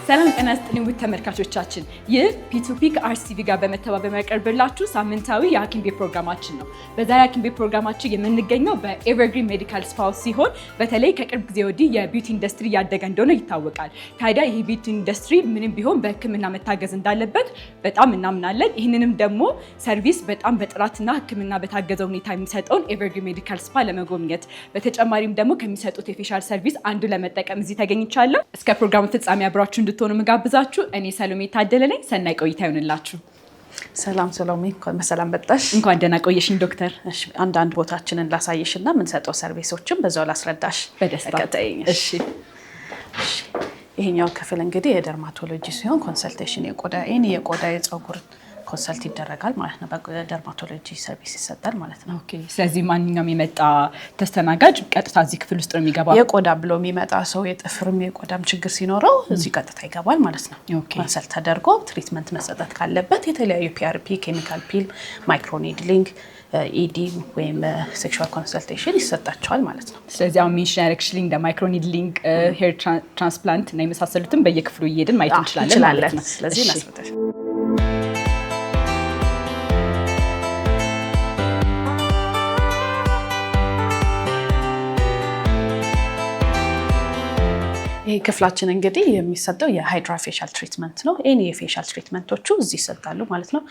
ሰላም ጤና ይስጥልኝ ውድ ተመልካቾቻችን፣ ይህ ፒ2ፒ ከአርሲቪ ጋር በመተባበር የሚያቀርብላችሁ ሳምንታዊ የሐኪም ቤት ፕሮግራማችን ነው። በዛሬ የሐኪም ቤት ፕሮግራማችን የምንገኘው በኤቨርግሪን ሜዲካል ስፓ ሲሆን በተለይ ከቅርብ ጊዜ ወዲህ የቢዩቲ ኢንዱስትሪ እያደገ እንደሆነ ይታወቃል። ታዲያ ይህ ቢዩቲ ኢንዱስትሪ ምንም ቢሆን በሕክምና መታገዝ እንዳለበት በጣም እናምናለን። ይህንንም ደግሞ ሰርቪስ በጣም በጥራትና ሕክምና በታገዘ ሁኔታ የሚሰጠውን ኤቨርግሪን ሜዲካል ስፓ ለመጎብኘት በተጨማሪም ደግሞ ከሚሰጡት የፌሻል ሰርቪስ አንዱ ለመጠቀም እዚህ ተገኝቻለሁ። እስከ ፕሮግራሙ ፍጻሜ አብራችሁ እንድትሆኑ መጋብዛችሁ። እኔ ሰሎሜ ታደለ ነኝ። ሰናይ ቆይታ ይሁንላችሁ። ሰላም ሰሎሜ፣ እንኳን በሰላም መጣሽ። እንኳን ደህና ቆየሽኝ ዶክተር። እሺ፣ አንዳንድ ቦታችንን ላሳይሽና ምን ሰጠው ሰርቪሶችን በዛው ላስረዳሽ። በደስታ እሺ። ይሄኛው ክፍል እንግዲህ የደርማቶሎጂ ሲሆን ኮንሰልቴሽን የቆዳ የፀጉር ኮንሰልት ይደረጋል ማለት ነው። በደርማቶሎጂ ሰርቪስ ይሰጣል ማለት ነው። ኦኬ። ስለዚህ ማንኛውም የመጣ ተስተናጋጅ ቀጥታ እዚህ ክፍል ውስጥ ነው የሚገባው። የቆዳ ብሎ የሚመጣ ሰው የጥፍርም የቆዳም ችግር ሲኖረው እዚህ ቀጥታ ይገባል ማለት ነው። ኮንሰልት ተደርጎ ትሪትመንት መሰጠት ካለበት የተለያዩ ፒአርፒ፣ ኬሚካል ፒል፣ ማይክሮኒድሊንግ፣ ኢዲ ወይም ሴክሹዋል ኮንሰልቴሽን ይሰጣቸዋል ማለት ነው። ስለዚህ አሁን ሜንሽን ያደረግሽልኝ እንደ ማይክሮኒድሊንግ፣ ሄር ትራንስፕላንት እና የመሳሰሉትን በየክፍሉ እየሄድን ማየት እንችላለን ማለት ነው። ስለዚህ ላስረዳሽ። ይሄ ክፍላችን እንግዲህ የሚሰጠው የሃይድራ ፌሻል ትሪትመንት ነው። ኤኒ የፌሻል ትሪትመንቶቹ እዚህ ይሰጣሉ ማለት ነው።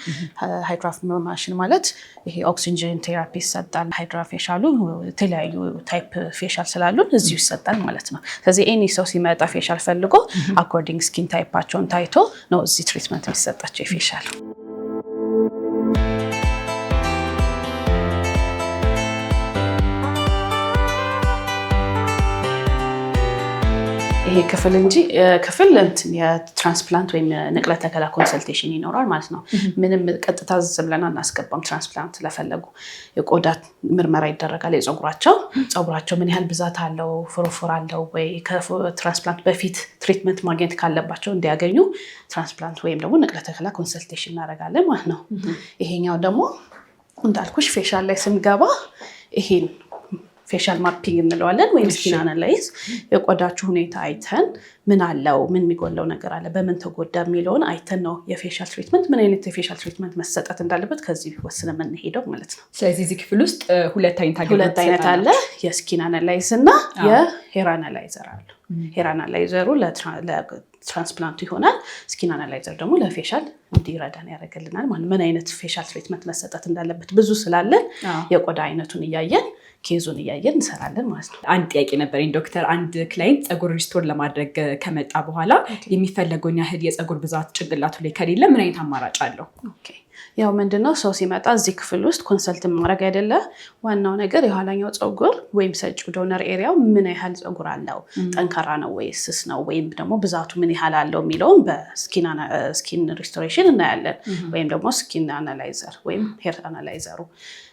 ሃይድራ ማሽን ማለት ይሄ ኦክሲጅን ቴራፒ ይሰጣል። ሃይድራ ፌሻሉ የተለያዩ ታይፕ ፌሻል ስላሉን እዚሁ ይሰጣል ማለት ነው። ስለዚህ ኤኒ ሰው ሲመጣ ፌሻል ፈልጎ አኮርዲንግ ስኪን ታይፓቸውን ታይቶ ነው እዚህ ትሪትመንት የሚሰጣቸው የፌሻል። ይሄ ክፍል እንጂ ክፍል የትራንስፕላንት ወይም ንቅለ ተከላ ኮንሰልቴሽን ይኖራል ማለት ነው። ምንም ቀጥታ ዝም ብለን አናስገባም። ትራንስፕላንት ስለፈለጉ የቆዳ ምርመራ ይደረጋል። ፀጉራቸው ምን ያህል ብዛት አለው፣ ፍሩፍር አለው ወይ፣ ከትራንስፕላንት በፊት ትሪትመንት ማግኘት ካለባቸው እንዲያገኙ ትራንስፕላንት ወይም ደግሞ ንቅለ ተከላ ኮንሰልቴሽን እናደርጋለን ማለት ነው። ይሄኛው ደግሞ እንዳልኩሽ ፌሻል ላይ ስንገባ ይሄን ፌሻል ማፒንግ እንለዋለን ወይም ስኪን አናላይዝ የቆዳችሁ ሁኔታ አይተን ምን አለው፣ ምን የሚጎለው ነገር አለ፣ በምን ተጎዳ የሚለውን አይተን ነው የፌሻል ትሪትመንት ምን አይነት የፌሻል ትሪትመንት መሰጠት እንዳለበት ከዚህ ወስነ የምንሄደው ማለት ነው። ስለዚህ እዚህ ክፍል ውስጥ ሁለት አይነት አለ። የስኪን አናላይዝ እና የሄር አናላይዘር አለ። ሄር አናላይዘሩ ለትራንስፕላንቱ ይሆናል። ስኪን አናላይዘር ደግሞ ለፌሻል እንዲረዳን ያደርግልናል ማለት ምን አይነት ፌሻል ትሪትመንት መሰጠት እንዳለበት ብዙ ስላለን የቆዳ አይነቱን እያየን ኬዙን እያየን እንሰራለን ማለት ነው። አንድ ጥያቄ ነበረኝ ዶክተር። አንድ ክላይንት ፀጉር ሪስቶር ለማድረግ ከመጣ በኋላ የሚፈለገውን ያህል የፀጉር ብዛት ጭንቅላቱ ላይ ከሌለ ምን አይነት አማራጭ አለው? ያው ምንድነው ሰው ሲመጣ እዚህ ክፍል ውስጥ ኮንሰልት ማድረግ አይደለ ዋናው ነገር የኋላኛው ፀጉር ወይም ሰጪው ዶነር ኤሪያው ምን ያህል ፀጉር አለው፣ ጠንካራ ነው ወይ ስስ ነው ወይም ደግሞ ብዛቱ ምን ያህል አለው የሚለውን በስኪን ሪስቶሬሽን እናያለን። ወይም ደግሞ ስኪን አናላይዘር ወይም ሄር አናላይዘሩ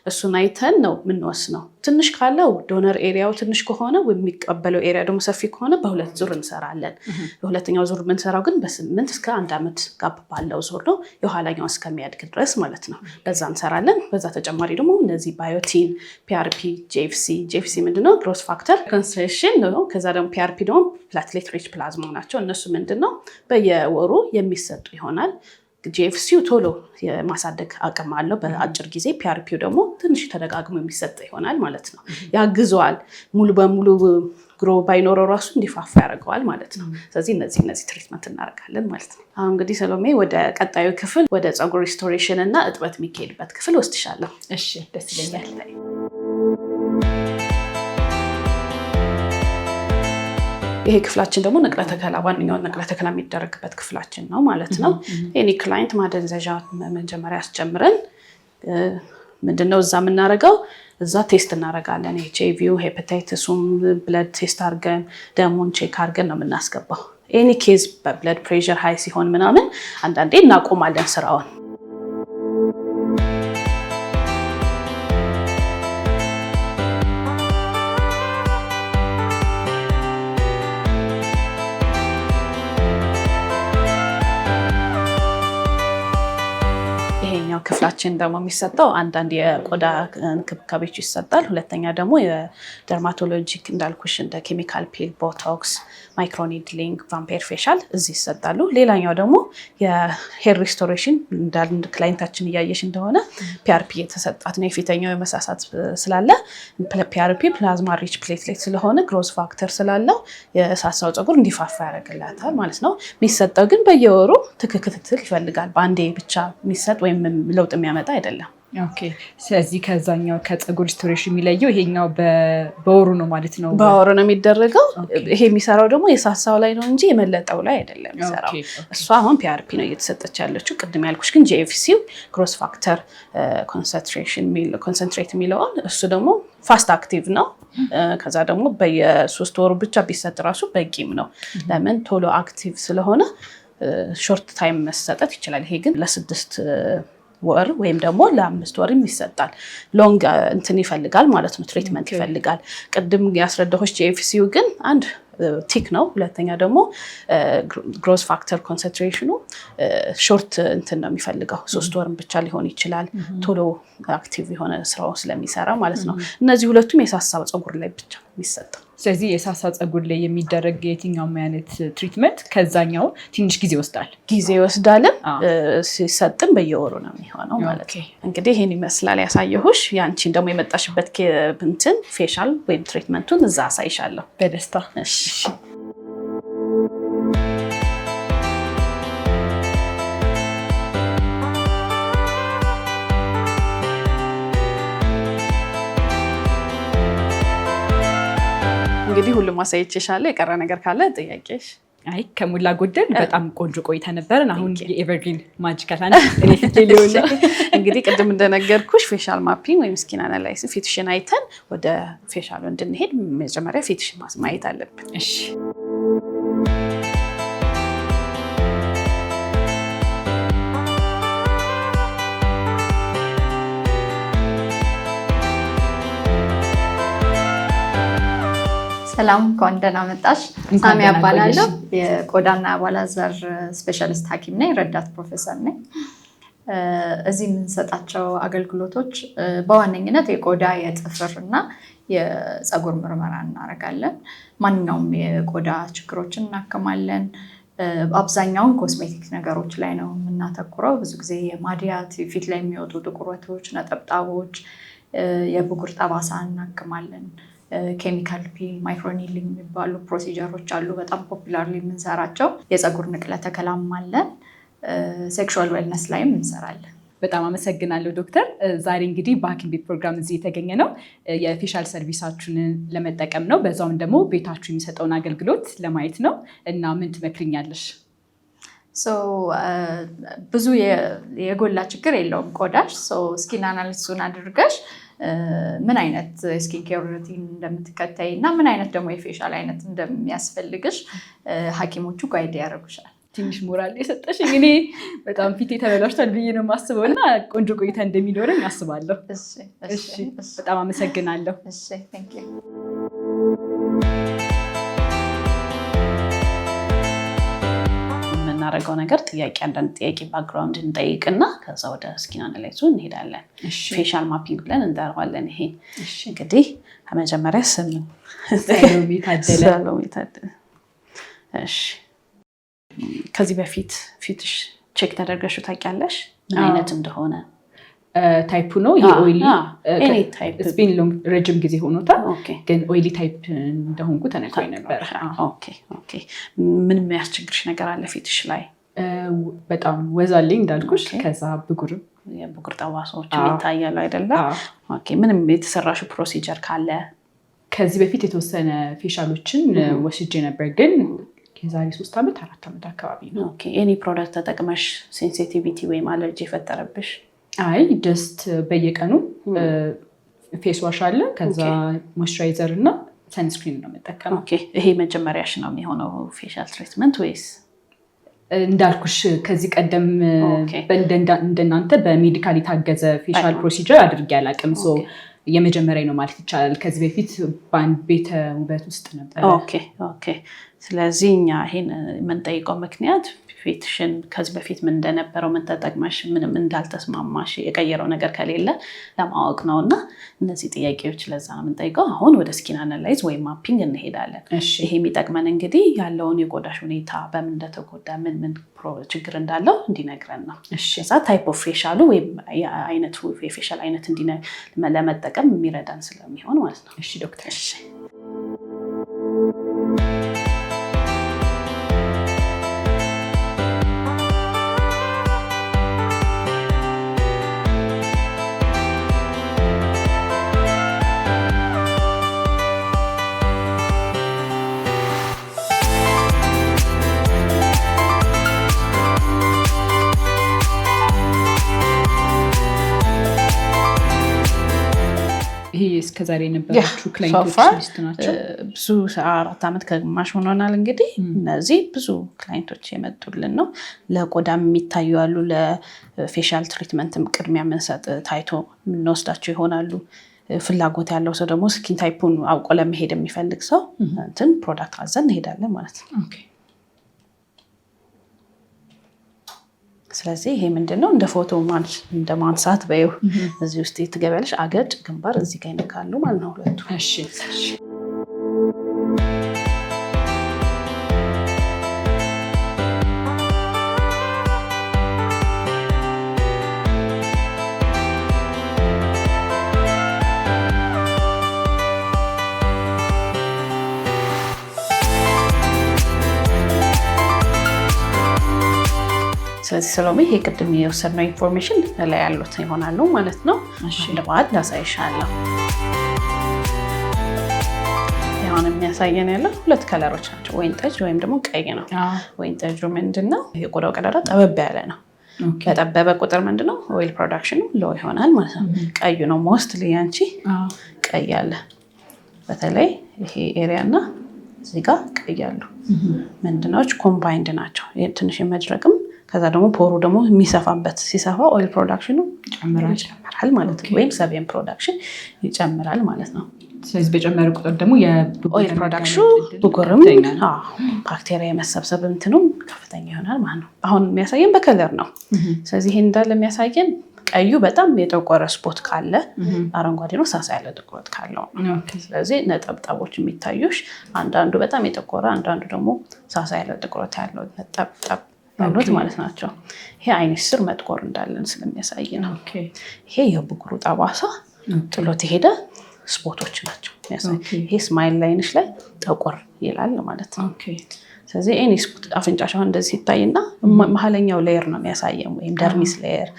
እሱን አይተን ነው የምንወስነው። ትንሽ ካለው ዶነር ኤሪያው ትንሽ ከሆነ የሚቀበለው ኤሪያ ደግሞ ሰፊ ከሆነ በሁለት ዙር እንሰራለን። በሁለተኛው ዙር የምንሰራው ግን በ8 እስከ 1 ዓመት ጋፕ ባለው ዙር ነው፣ የኋላኛው እስከሚያድግ ድረስ ማለት ነው። በዛ እንሰራለን። በዛ ተጨማሪ ደግሞ እነዚህ ባዮቲን፣ ፒአርፒ፣ ጄኤፍሲ ምንድነው ግሮስ ፋክተር ኮንሰንትሬሽን ነው። ከዛ ደግሞ ፒአርፒ ደግሞ ፕላትሌት ሪች ፕላዝማ ናቸው። እነሱ ምንድነው በየወሩ የሚሰጡ ይሆናል። ጄኤፍሲው ቶሎ የማሳደግ አቅም አለው በአጭር ጊዜ፣ ፒአርፒው ደግሞ ትንሽ ተደጋግሞ የሚሰጥ ይሆናል ማለት ነው። ያግዘዋል። ሙሉ በሙሉ ግሮ ባይኖረው ራሱ እንዲፋፋ ያደርገዋል ማለት ነው። ስለዚህ እነዚህ ትሪትመንት እናደርጋለን ማለት ነው። አሁን እንግዲህ ሰሎሜ ወደ ቀጣዩ ክፍል ወደ ፀጉር ሪስቶሬሽን እና እጥበት የሚካሄድበት ክፍል ወስድሻለሁ። እሺ፣ ደስ ይለኛል። ይሄ ክፍላችን ደግሞ ንቅለ ተከላ ዋንኛው ንቅለ ተከላ የሚደረግበት ክፍላችን ነው ማለት ነው። ኤኒ ክላይንት ማደንዘዣ መጀመሪያ ያስጀምረን ምንድነው እዛ የምናደርገው እዛ ቴስት እናደርጋለን። ኤችአይቪው ሄፓታይተሱም ብለድ ቴስት አድርገን ደሙን ቼክ አድርገን ነው የምናስገባው። ኤኒ ኬዝ በብለድ ፕሬሸር ሃይ ሲሆን ምናምን አንዳንዴ እናቆማለን ስራውን። ክፍላችን ደግሞ የሚሰጠው አንዳንድ የቆዳ እንክብካቤዎች ይሰጣል። ሁለተኛ ደግሞ የደርማቶሎጂክ እንዳልኩሽ እንደ ኬሚካል ፒል፣ ቦቶክስ፣ ማይክሮኒድሊንግ፣ ቫምፓየር ፌሻል እዚህ ይሰጣሉ። ሌላኛው ደግሞ የሄር ሪስቶሬሽን እንዳንድ ክላይንታችን እያየሽ እንደሆነ ፒአርፒ የተሰጣት ነው። የፊተኛው የመሳሳት ስላለ ፒአርፒ ፕላዝማ ሪች ፕሌትሌት ስለሆነ ግሮዝ ፋክተር ስላለው የሳሳው ፀጉር እንዲፋፋ ያደርግላታል ማለት ነው። የሚሰጠው ግን በየወሩ ክትትል ይፈልጋል። በአንዴ ብቻ የሚሰጥ ወይም ለውጥ የሚያመጣ አይደለም። ኦኬ። ስለዚህ ከዛኛው ከፀጉር ሪስቶሬሽን የሚለየው ይሄኛው በወሩ ነው ማለት ነው። በወሩ ነው የሚደረገው። ይሄ የሚሰራው ደግሞ የሳሳው ላይ ነው እንጂ የመለጠው ላይ አይደለም የሚሰራው። እሷ አሁን ፒአርፒ ነው እየተሰጠች ያለችው። ቅድም ያልኩሽ ግን ጂኤፍሲው ግሮስ ፋክተር ኮንሰንትሬት የሚለውን እሱ ደግሞ ፋስት አክቲቭ ነው። ከዛ ደግሞ በየ3 ወሩ ብቻ ቢሰጥ ራሱ በቂም ነው። ለምን ቶሎ አክቲቭ ስለሆነ ሾርት ታይም መሰጠት ይችላል። ይሄ ግን ለ6 ወር ወይም ደግሞ ለ5 ወርም ይሰጣል። ሎንግ እንትን ይፈልጋል ማለት ነው፣ ትሪትመንት ይፈልጋል። ቅድም ያስረዳሁሽ ጂኤፍሲው ግን አንድ ቲክ ነው። ሁለተኛ ደግሞ ግሮዝ ፋክተር ኮንሰንትሬሽኑ ሾርት እንትን ነው የሚፈልገው። 3 ወርም ብቻ ሊሆን ይችላል፣ ቶሎ አክቲቭ የሆነ ስራው ስለሚሰራ ማለት ነው። እነዚህ ሁለቱም የሳሳው ፀጉር ላይ ብቻ የሚሰጠው። ስለዚህ የሳሳ ፀጉር ላይ የሚደረግ የትኛውም አይነት ትሪትመንት ከዛኛው ትንሽ ጊዜ ይወስዳልም ሲሰጥም በየወሩ ነው የሚሆነው ማለት ነው። እንግዲህ ይህን ይመስላል ያሳየሁሽ። ያንቺን ደግሞ የመጣሽበት እንትን ፌሻል ወይም ትሪትመንቱን እዛ አሳይሻለሁ በደስታ። እሺ እንግዲህ ሁሉም ማሳየችሻለሁ። የቀረ ነገር ካለ ጥያቄሽ? አይ ከሞላ ጎደል በጣም ቆንጆ ቆይታ ነበረን። አሁን የኤቨርግሪን ማጂካል እኔ ፊት ሊሆን እንግዲህ ቅድም እንደነገርኩሽ ፌሻል ማፒንግ ወይም ስኪን አናላይሲስ ፊትሽን አይተን ወደ ፌሻሉ እንድንሄድ መጀመሪያ ፊትሽን ማየት አለብን። እሺ ሰላም እንኳን ደህና መጣሽ። ሳሚ እባላለሁ። የቆዳና አባላዘር ስፔሻሊስት ሐኪም ነኝ፣ ረዳት ፕሮፌሰር ነኝ። እዚህ የምንሰጣቸው አገልግሎቶች በዋነኝነት የቆዳ የጥፍር እና የፀጉር ምርመራ እናደርጋለን። ማንኛውም የቆዳ ችግሮችን እናክማለን። አብዛኛውን ኮስሜቲክ ነገሮች ላይ ነው የምናተኩረው። ብዙ ጊዜ የማዲያት ፊት ላይ የሚወጡ ጥቁረቶች፣ ነጠብጣቦች፣ የብጉር ጠባሳ እናክማለን። ኬሚካል ፒል፣ ማይክሮኒድሊንግ የሚባሉ ፕሮሲጀሮች አሉ፣ በጣም ፖፑላርሊ የምንሰራቸው። የፀጉር ንቅለ ተከላም አለን። ሴክሹዋል ዌልነስ ላይም እንሰራለን። በጣም አመሰግናለሁ ዶክተር። ዛሬ እንግዲህ በሐኪም ቤት ፕሮግራም እዚህ የተገኘ ነው የፌሻል ሰርቪሳችሁን ለመጠቀም ነው። በዛውም ደግሞ ቤታችሁ የሚሰጠውን አገልግሎት ለማየት ነው እና ምን ትመክርኛለሽ? ብዙ የጎላ ችግር የለውም ቆዳሽ። ስኪን አናሊሲሱን አድርገሽ ምን አይነት ስኪን ኬር ሩቲን እንደምትከተይ እና ምን አይነት ደግሞ የፌሻል አይነት እንደሚያስፈልግሽ ሐኪሞቹ ጋይድ ያደርጉሻል። ትንሽ ሞራል የሰጠሽኝ። እኔ በጣም ፊቴ ተበላሽቷል ብዬ ነው የማስበው እና ቆንጆ ቆይታ እንደሚኖረኝ አስባለሁ። በጣም አመሰግናለሁ። የምናደርገው ነገር አንዳንድ ጥያቄ ባክግራውንድ እንጠይቅና ከዛ ወደ ስኪን አናላይዙ እንሄዳለን። ፌሻል ማፒንግ ብለን እንጠራዋለን። ይሄ እንግዲህ ከመጀመሪያ ስም ሰሎሜ ታደለ። እሺ ከዚህ በፊት ፊትሽ ቼክ ተደርገሽው ታውቂያለሽ? ምን አይነት እንደሆነ? ታይፑ ነው ይሄ ኦይሊ ስፒን ሎንግ ረጅም ጊዜ ሆኖታል፣ ግን ኦይሊ ታይፕ እንደሆንኩ ተነግሮኝ ነበር። ምን የሚያስቸግርሽ ነገር አለ ፊትሽ ላይ? በጣም ወዛለኝ እንዳልኩሽ፣ ከዛ የብጉር ጠባሳዎች ይታያሉ አይደለም? ምንም የተሰራሽው ፕሮሲጀር ካለ? ከዚህ በፊት የተወሰነ ፌሻሎችን ወስጄ ነበር፣ ግን የዛሬ 3 ዓመት 4 ዓመት አካባቢ ነው። ኤኒ ፕሮዳክት ተጠቅመሽ ሴንሲቲቪቲ ወይም አለርጂ የፈጠረብሽ? አይ ጀስት በየቀኑ ፌስ ዋሽ አለ፣ ከዛ ሞይስቸራይዘር እና ሰንስክሪን ነው የምጠቀመው። ይሄ መጀመሪያሽ ነው የሚሆነው ፌሻል ትሪትመንት ወይስ? እንዳልኩሽ ከዚህ ቀደም እንደናንተ በሜዲካል የታገዘ ፌሻል ፕሮሲጀር አድርጌ አላውቅም። የመጀመሪያ ነው ማለት ይቻላል። ከዚህ በፊት በአንድ ቤተ ውበት ውስጥ ነበር። ስለዚህ እኛ ይሄን የምንጠይቀው ምክንያት ፊትሽን ከዚህ በፊት ምን እንደነበረው ምን ተጠቅመሽ ምንም እንዳልተስማማሽ የቀየረው ነገር ከሌለ ለማወቅ ነውና እነዚህ ጥያቄዎች ለዛ ነው የምንጠይቀው። አሁን ወደ ስኪን አናላይዝ ወይም ማፒንግ እንሄዳለን። ይሄ የሚጠቅመን እንግዲህ ያለውን የቆዳሽ ሁኔታ በምን እንደተጎዳ ምን ችግር እንዳለው እንዲነግረን ነው። እዛ ታይፕ ኦፍ ፌሻሉ ወይም አይነቱ የፌሻል አይነት ለመጠቀም የሚረዳን ስለሚሆን ማለት ነው። እሺ ዶክተር እስከዛሬ የነበራችሁ ክላይንቶች ሊስት ናቸው? ብዙ 4 ዓመት ከግማሽ ሆኖናል። እንግዲህ እነዚህ ብዙ ክላይንቶች የመጡልን ነው። ለቆዳ የሚታዩ ያሉ ለፌሻል ትሪትመንትም ቅድሚያ የምንሰጥ ታይቶ የምንወስዳቸው ይሆናሉ። ፍላጎት ያለው ሰው ደግሞ ስኪን ታይፑን አውቆ ለመሄድ የሚፈልግ ሰው እንትን ፕሮዳክት አዘን እንሄዳለን ማለት ነው። ስለዚህ ይሄ ምንድነው እንደ ፎቶ እንደ ማንሳት በይው እዚህ ውስጥ ትገቢያለሽ። አገጭ ግንባር እዚህ ጋር ይነካሉ ማለት ነው ሁለቱ። እሺ ስለዚህ ሰሎሜ ይሄ ቅድም የወሰድነው ኢንፎርሜሽን ላይ ያሉት ይሆናሉ ማለት ነው። ለባድ ላሳይሻለሁ። አሁን የሚያሳየን ያለው 2 ከለሮች ናቸው። ወይን ጠጅ ወይም ደግሞ ቀይ ነው። ወይን ጠጁ ምንድነው የቆዳው ቀዳዳ ጠበብ ያለ ነው። በጠበበ ቁጥር ምንድነው ኦይል ፕሮዳክሽኑ ሎ ይሆናል ማለት ነው። ቀዩ ነው ሞስትሊ ያንቺ ቀይ ያለ በተለይ ይሄ ኤሪያና እዚህ ጋር ቀይ ያሉ ምንድነው ኮምባይንድ ናቸው። ትንሽ የመድረቅም ከዛ ደግሞ ፖሩ ደግሞ የሚሰፋበት ሲሰፋ ኦይል ፕሮዳክሽኑ ይጨምራል ማለት ነው። ወይም ሰቤን ፕሮዳክሽን ይጨምራል ማለት ነው። ስለዚህ በጨመረ ቁጥር ደግሞ የኦይል ፕሮዳክሽኑ ብጉርም ባክቴሪያ የመሰብሰብ እንትኑም ከፍተኛ ይሆናል ማለት ነው። አሁን የሚያሳየን በከለር ነው። ስለዚህ ይሄን እንዳለ የሚያሳየን ቀዩ በጣም የጠቆረ ስፖት ካለ፣ አረንጓዴ ነው ሳሳ ያለ ጥቁረት ካለው። ስለዚህ ነጠብጣቦች የሚታዩሽ አንዳንዱ በጣም የጠቆረ አንዳንዱ ደግሞ ሳሳ ያለ ጥቁረት ያለው ነጠብጣብ ያሉት ማለት ናቸው። ይሄ አይንሽ ስር መጥቆር እንዳለን ስለሚያሳይ ነው። ይሄ የብጉሩ ጠባሳ ጥሎት የሄደ ስፖቶች ናቸው። ይሄ ስማይል ላይንሽ ላይ ጠቆር ይላል ማለት ነው። ስለዚህ ኤኒ ስፖት አፍንጫሽ አሁን እንደዚህ ይታይና መሀለኛው ሌየር ነው የሚያሳየን ወይም ደርሚስ ሌየር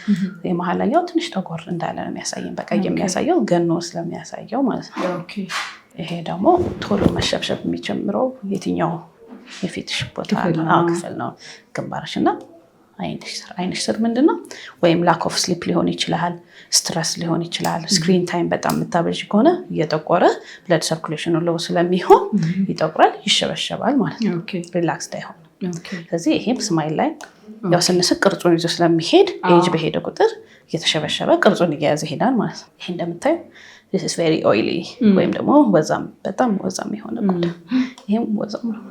የመሀለኛው ትንሽ ጠቆር እንዳለ ነው የሚያሳየን። በቀይ የሚያሳየው ገኖ ስለሚያሳየው ማለት ነው። ይሄ ደግሞ ቶሎ መሸብሸብ የሚጀምረው የትኛው የፊትሽ ቦታ ክፍል ነው? ግንባርሽ እና አይንሽ ስር ምንድነው ወይም ላክ ኦፍ ስሊፕ ሊሆን ይችላል፣ ስትረስ ሊሆን ይችላል። ስክሪን ታይም በጣም የምታበዥ ከሆነ እየጠቆረ ብለድ ሰርኩሌሽኑ ሎው ስለሚሆን ይጠቁራል፣ ይሸበሸባል ማለት ነው። ሪላክስድ አይሆንም። ስለዚህ ይሄም ስማይል ላይ ያው ስንስቅ ቅርጹን ይዞ ስለሚሄድ ኤጅ በሄደ ቁጥር እየተሸበሸበ ቅርጹን እየያዘ ይሄዳል ማለት ነው። ይሄ እንደምታዩ this is very oily ወይም ደግሞ ወዛም በጣም ወዛም የሆነ ቆዳ ይሄም ወዛም ነው።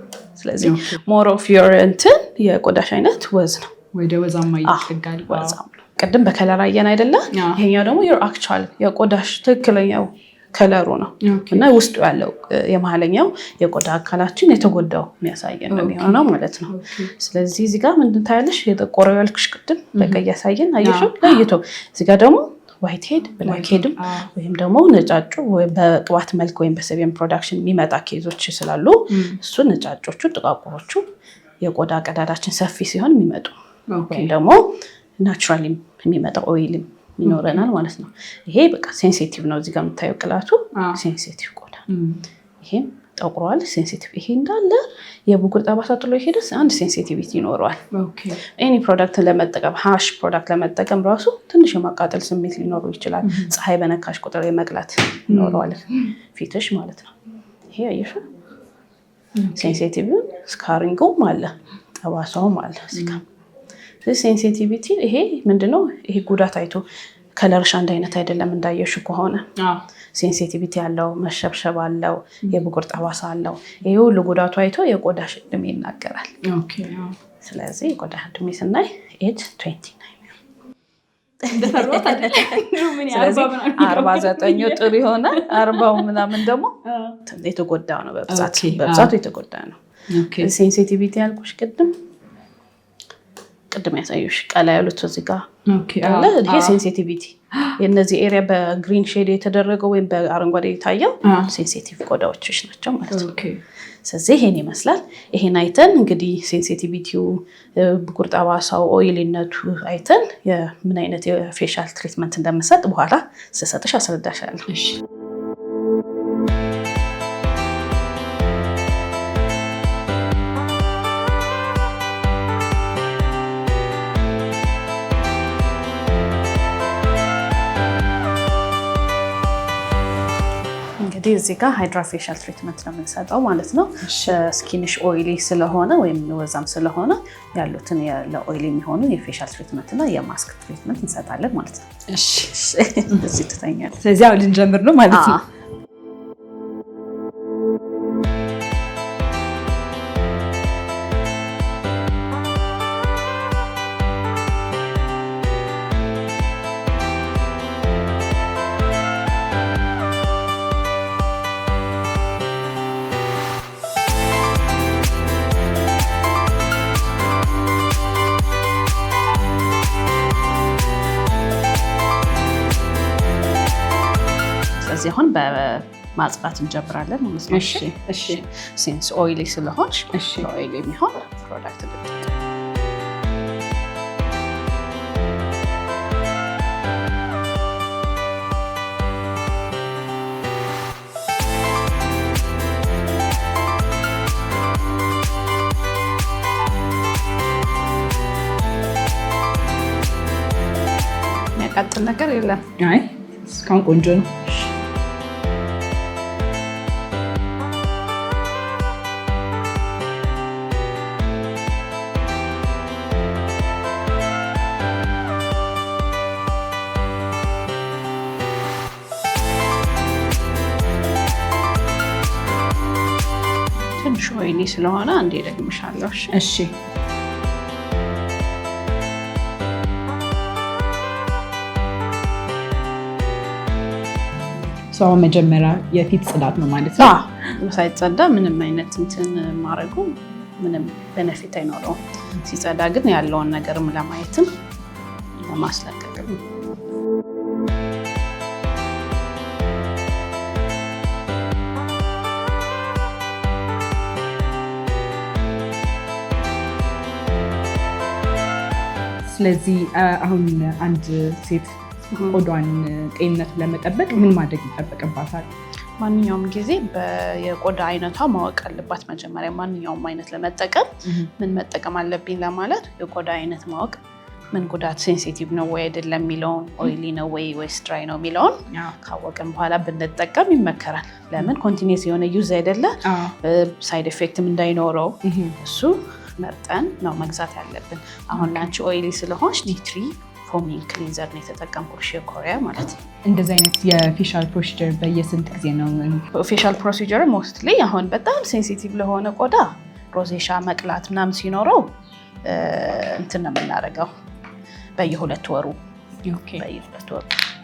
ስለዚህ more of your እንትን የቆዳሽ አይነት ወዝ ነው ወደ ወዛማ ይጠጋል። ወዛም ነው። ቅድም በከለር አየን አይደለ? ይሄኛው ደግሞ your actual የቆዳሽ ትክክለኛው ከለሩ ነው እና ውስጡ ያለው የመሀለኛው የቆዳ አካላችን የተጎዳው የሚያሳየን ነው የሚሆነው ማለት ነው። ስለዚህ እዚህ ጋር ምንድን ታያለሽ? የጠቆረው ያልኩሽ ቅድም በቀይ ያሳየን አየሽው ለይቶ እዚህ ጋር ደግሞ ዋይት ሄድ ብላክ ሄድም ወይም ደግሞ ነጫጩ በቅባት መልክ ወይም በሰቤን ፕሮዳክሽን የሚመጣ ኬዞች ስላሉ እሱ ነጫጮቹ ጥቋቁሮቹ የቆዳ ቀዳዳችን ሰፊ ሲሆን የሚመጡ ወይም ደግሞ ናቹራሊ የሚመጣው ኦይልም ይኖረናል ማለት ነው። ይሄ በቃ ሴንሲቲቭ ነው። እዚህ ጋር የምታየው ቅላቱ ሴንሲቲቭ ቆዳ ይሄም ጠቁሯል፣ ሴንሲቲቭ። ይሄ እንዳለ የብጉር ጠባሳ ጥሎ ይሄደ አንድ ሴንሲቲቪቲ ይኖረዋል። ኤኒ ፕሮዳክት ለመጠቀም ሃሽ ፕሮዳክት ለመጠቀም ራሱ ትንሽ የማቃጠል ስሜት ሊኖሩ ይችላል። ፀሐይ በነካሽ ቁጥር የመቅላት ይኖረዋል ፊትሽ ማለት ነው። ይሄ አየሽ ሴንሲቲቭ ስካሪንግም አለ ጠባሳውም አለ እዚህ ጋር። ሴንሲቲቪቲ ይሄ ምንድነው? ይሄ ጉዳት አይቶ ከለርሽ አንድ አይነት አይደለም እንዳየሽ ከሆነ ሴንሲቲቪቲ ያለው መሸብሸብ አለው የብጉር ጠባሳ አለው ይሄ ሁሉ ጉዳቱ አይቶ የቆዳሽ እድሜ ይናገራል ስለዚህ የቆዳ እድሜ ስናይ ኤጅ 29 እንደፈሩት አይደለም ምን ያርባ 49 ጥሩ ይሆናል 40 ምናምን ደግሞ የተጎዳ ነው በብዛት የተጎዳ ነው ሴንሲቲቪቲ ያልኩሽ ቅድም ያሳዩሽ ቀላ ያሉት እዚህ ጋር አለ ይሄ ሴንሲቲቪቲ የነዚህ ኤሪያ በግሪን ሼድ የተደረገው ወይም በአረንጓዴ የታየው ሴንሲቲቭ ቆዳዎችሽ ናቸው ማለት ነው ስለዚህ ይሄን ይመስላል ይሄን አይተን እንግዲህ ሴንሲቲቪቲው ብጉር ጠባሳው ኦይልነቱ አይተን ምን አይነት የፌሻል ትሪትመንት እንደምሰጥ በኋላ ስሰጥሽ አስረዳሻለሁ እሺ እዚህ ጋር ሃይድራፌሻል ትሪትመንት ነው የምንሰጠው ማለት ነው ስኪንሽ ኦይሊ ስለሆነ ወይም ወዛም ስለሆነ ያሉትን ለኦይሊ የሚሆኑ የፌሻል ትሪትመንት እና የማስክ ትሪትመንት እንሰጣለን ማለት ነው እሺ እዚህ ትተኛለሽ ስለዚህ አሁን ልንጀምር ነው ማለት ነው አሁን በማጽዳት እንጀምራለን ማለት ነው እሺ ሲንስ ኦይሊ ስለሆንሽ ኦይሊ የሚሆን ፕሮዳክት የሚያቃጥል ነገር የለም አይ እስካሁን ቆንጆ ነው ኦይሊ ስለሆነ አንዴ ደግምሻለሁ እሺ ሰው መጀመሪያ የፊት ጽዳት ነው ማለት ነው ሳይጸዳ ምንም አይነት እንትን ማድረጉ ምንም ቤኔፊት አይኖረውም ሲጸዳ ግን ያለውን ነገርም ለማየትም ለማስለቀቅም ስለዚህ አሁን አንድ ሴት ቆዳዋን ጤንነቱን ለመጠበቅ ምን ማድረግ ይጠበቅባታል ማንኛውም ጊዜ የቆዳ አይነቷ ማወቅ አለባት መጀመሪያ ማንኛውም አይነት ለመጠቀም ምን መጠቀም አለብኝ ለማለት የቆዳ አይነት ማወቅ ምን ጉዳት ሴንሲቲቭ ነው ወይ አይደለም የሚለውን ኦይሊ ነው ወይስ ድራይ ነው የሚለውን ካወቅን በኋላ ብንጠቀም ይመከራል ለምን ኮንቲኒየስ የሆነ ዩዝ አይደለ ሳይድ ኢፌክትም እንዳይኖረው እሱ መርጠን ነው መግዛት ያለብን አሁን ላንቺ ኦይሊ ስለሆንሽ ዲትሪ ፎሚንግ ክሊንዘር ነው የተጠቀምኩሽ የኮሪያ ማለት ነው እንደዚህ አይነት የፌሻል ፕሮሲጀር በየስንት ጊዜ ነው ፌሻል ፕሮሲጀር ሞስትሊ አሁን በጣም ሴንሲቲቭ ለሆነ ቆዳ ሮዜሻ መቅላት ምናምን ሲኖረው እንትን ነው የምናደርገው በየሁለት ወሩ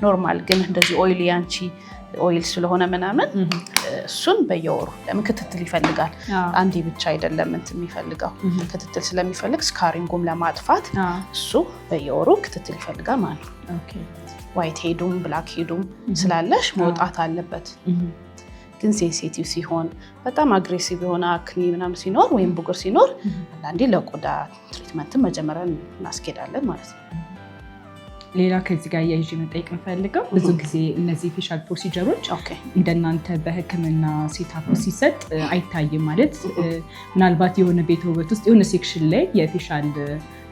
ኖርማል ግን እንደዚህ ኦይሊ አንቺ ኦይል ስለሆነ ምናምን እሱን በየወሩ ለምን ክትትል ይፈልጋል አንዴ ብቻ አይደለም እንትን የሚፈልገው ክትትል ስለሚፈልግ ስካሪንጉም ለማጥፋት እሱ በየወሩ ክትትል ይፈልጋል ማለት ነው ኦኬ ዋይት ሄዱም ብላክ ሄዱም ስላለሽ መውጣት አለበት ግን ሴንሲቲቭ ሲሆን በጣም አግሬሲቭ የሆነ አክኒ ምናምን ሲኖር ወይም ብጉር ሲኖር አንዳንዴ ለቆዳ ትሪትመንትን መጀመሪያ እናስኬዳለን ማለት ነው ሌላ ከዚህ ጋር ያይዤ መጠየቅ እንፈልገው ብዙ ጊዜ እነዚህ ፌሻል ፕሮሲጀሮች እንደናንተ በህክምና ሴታፕ ሲሰጥ አይታይም ማለት ምናልባት የሆነ ቤት ውበት ውስጥ የሆነ ሴክሽን ላይ የፌሻል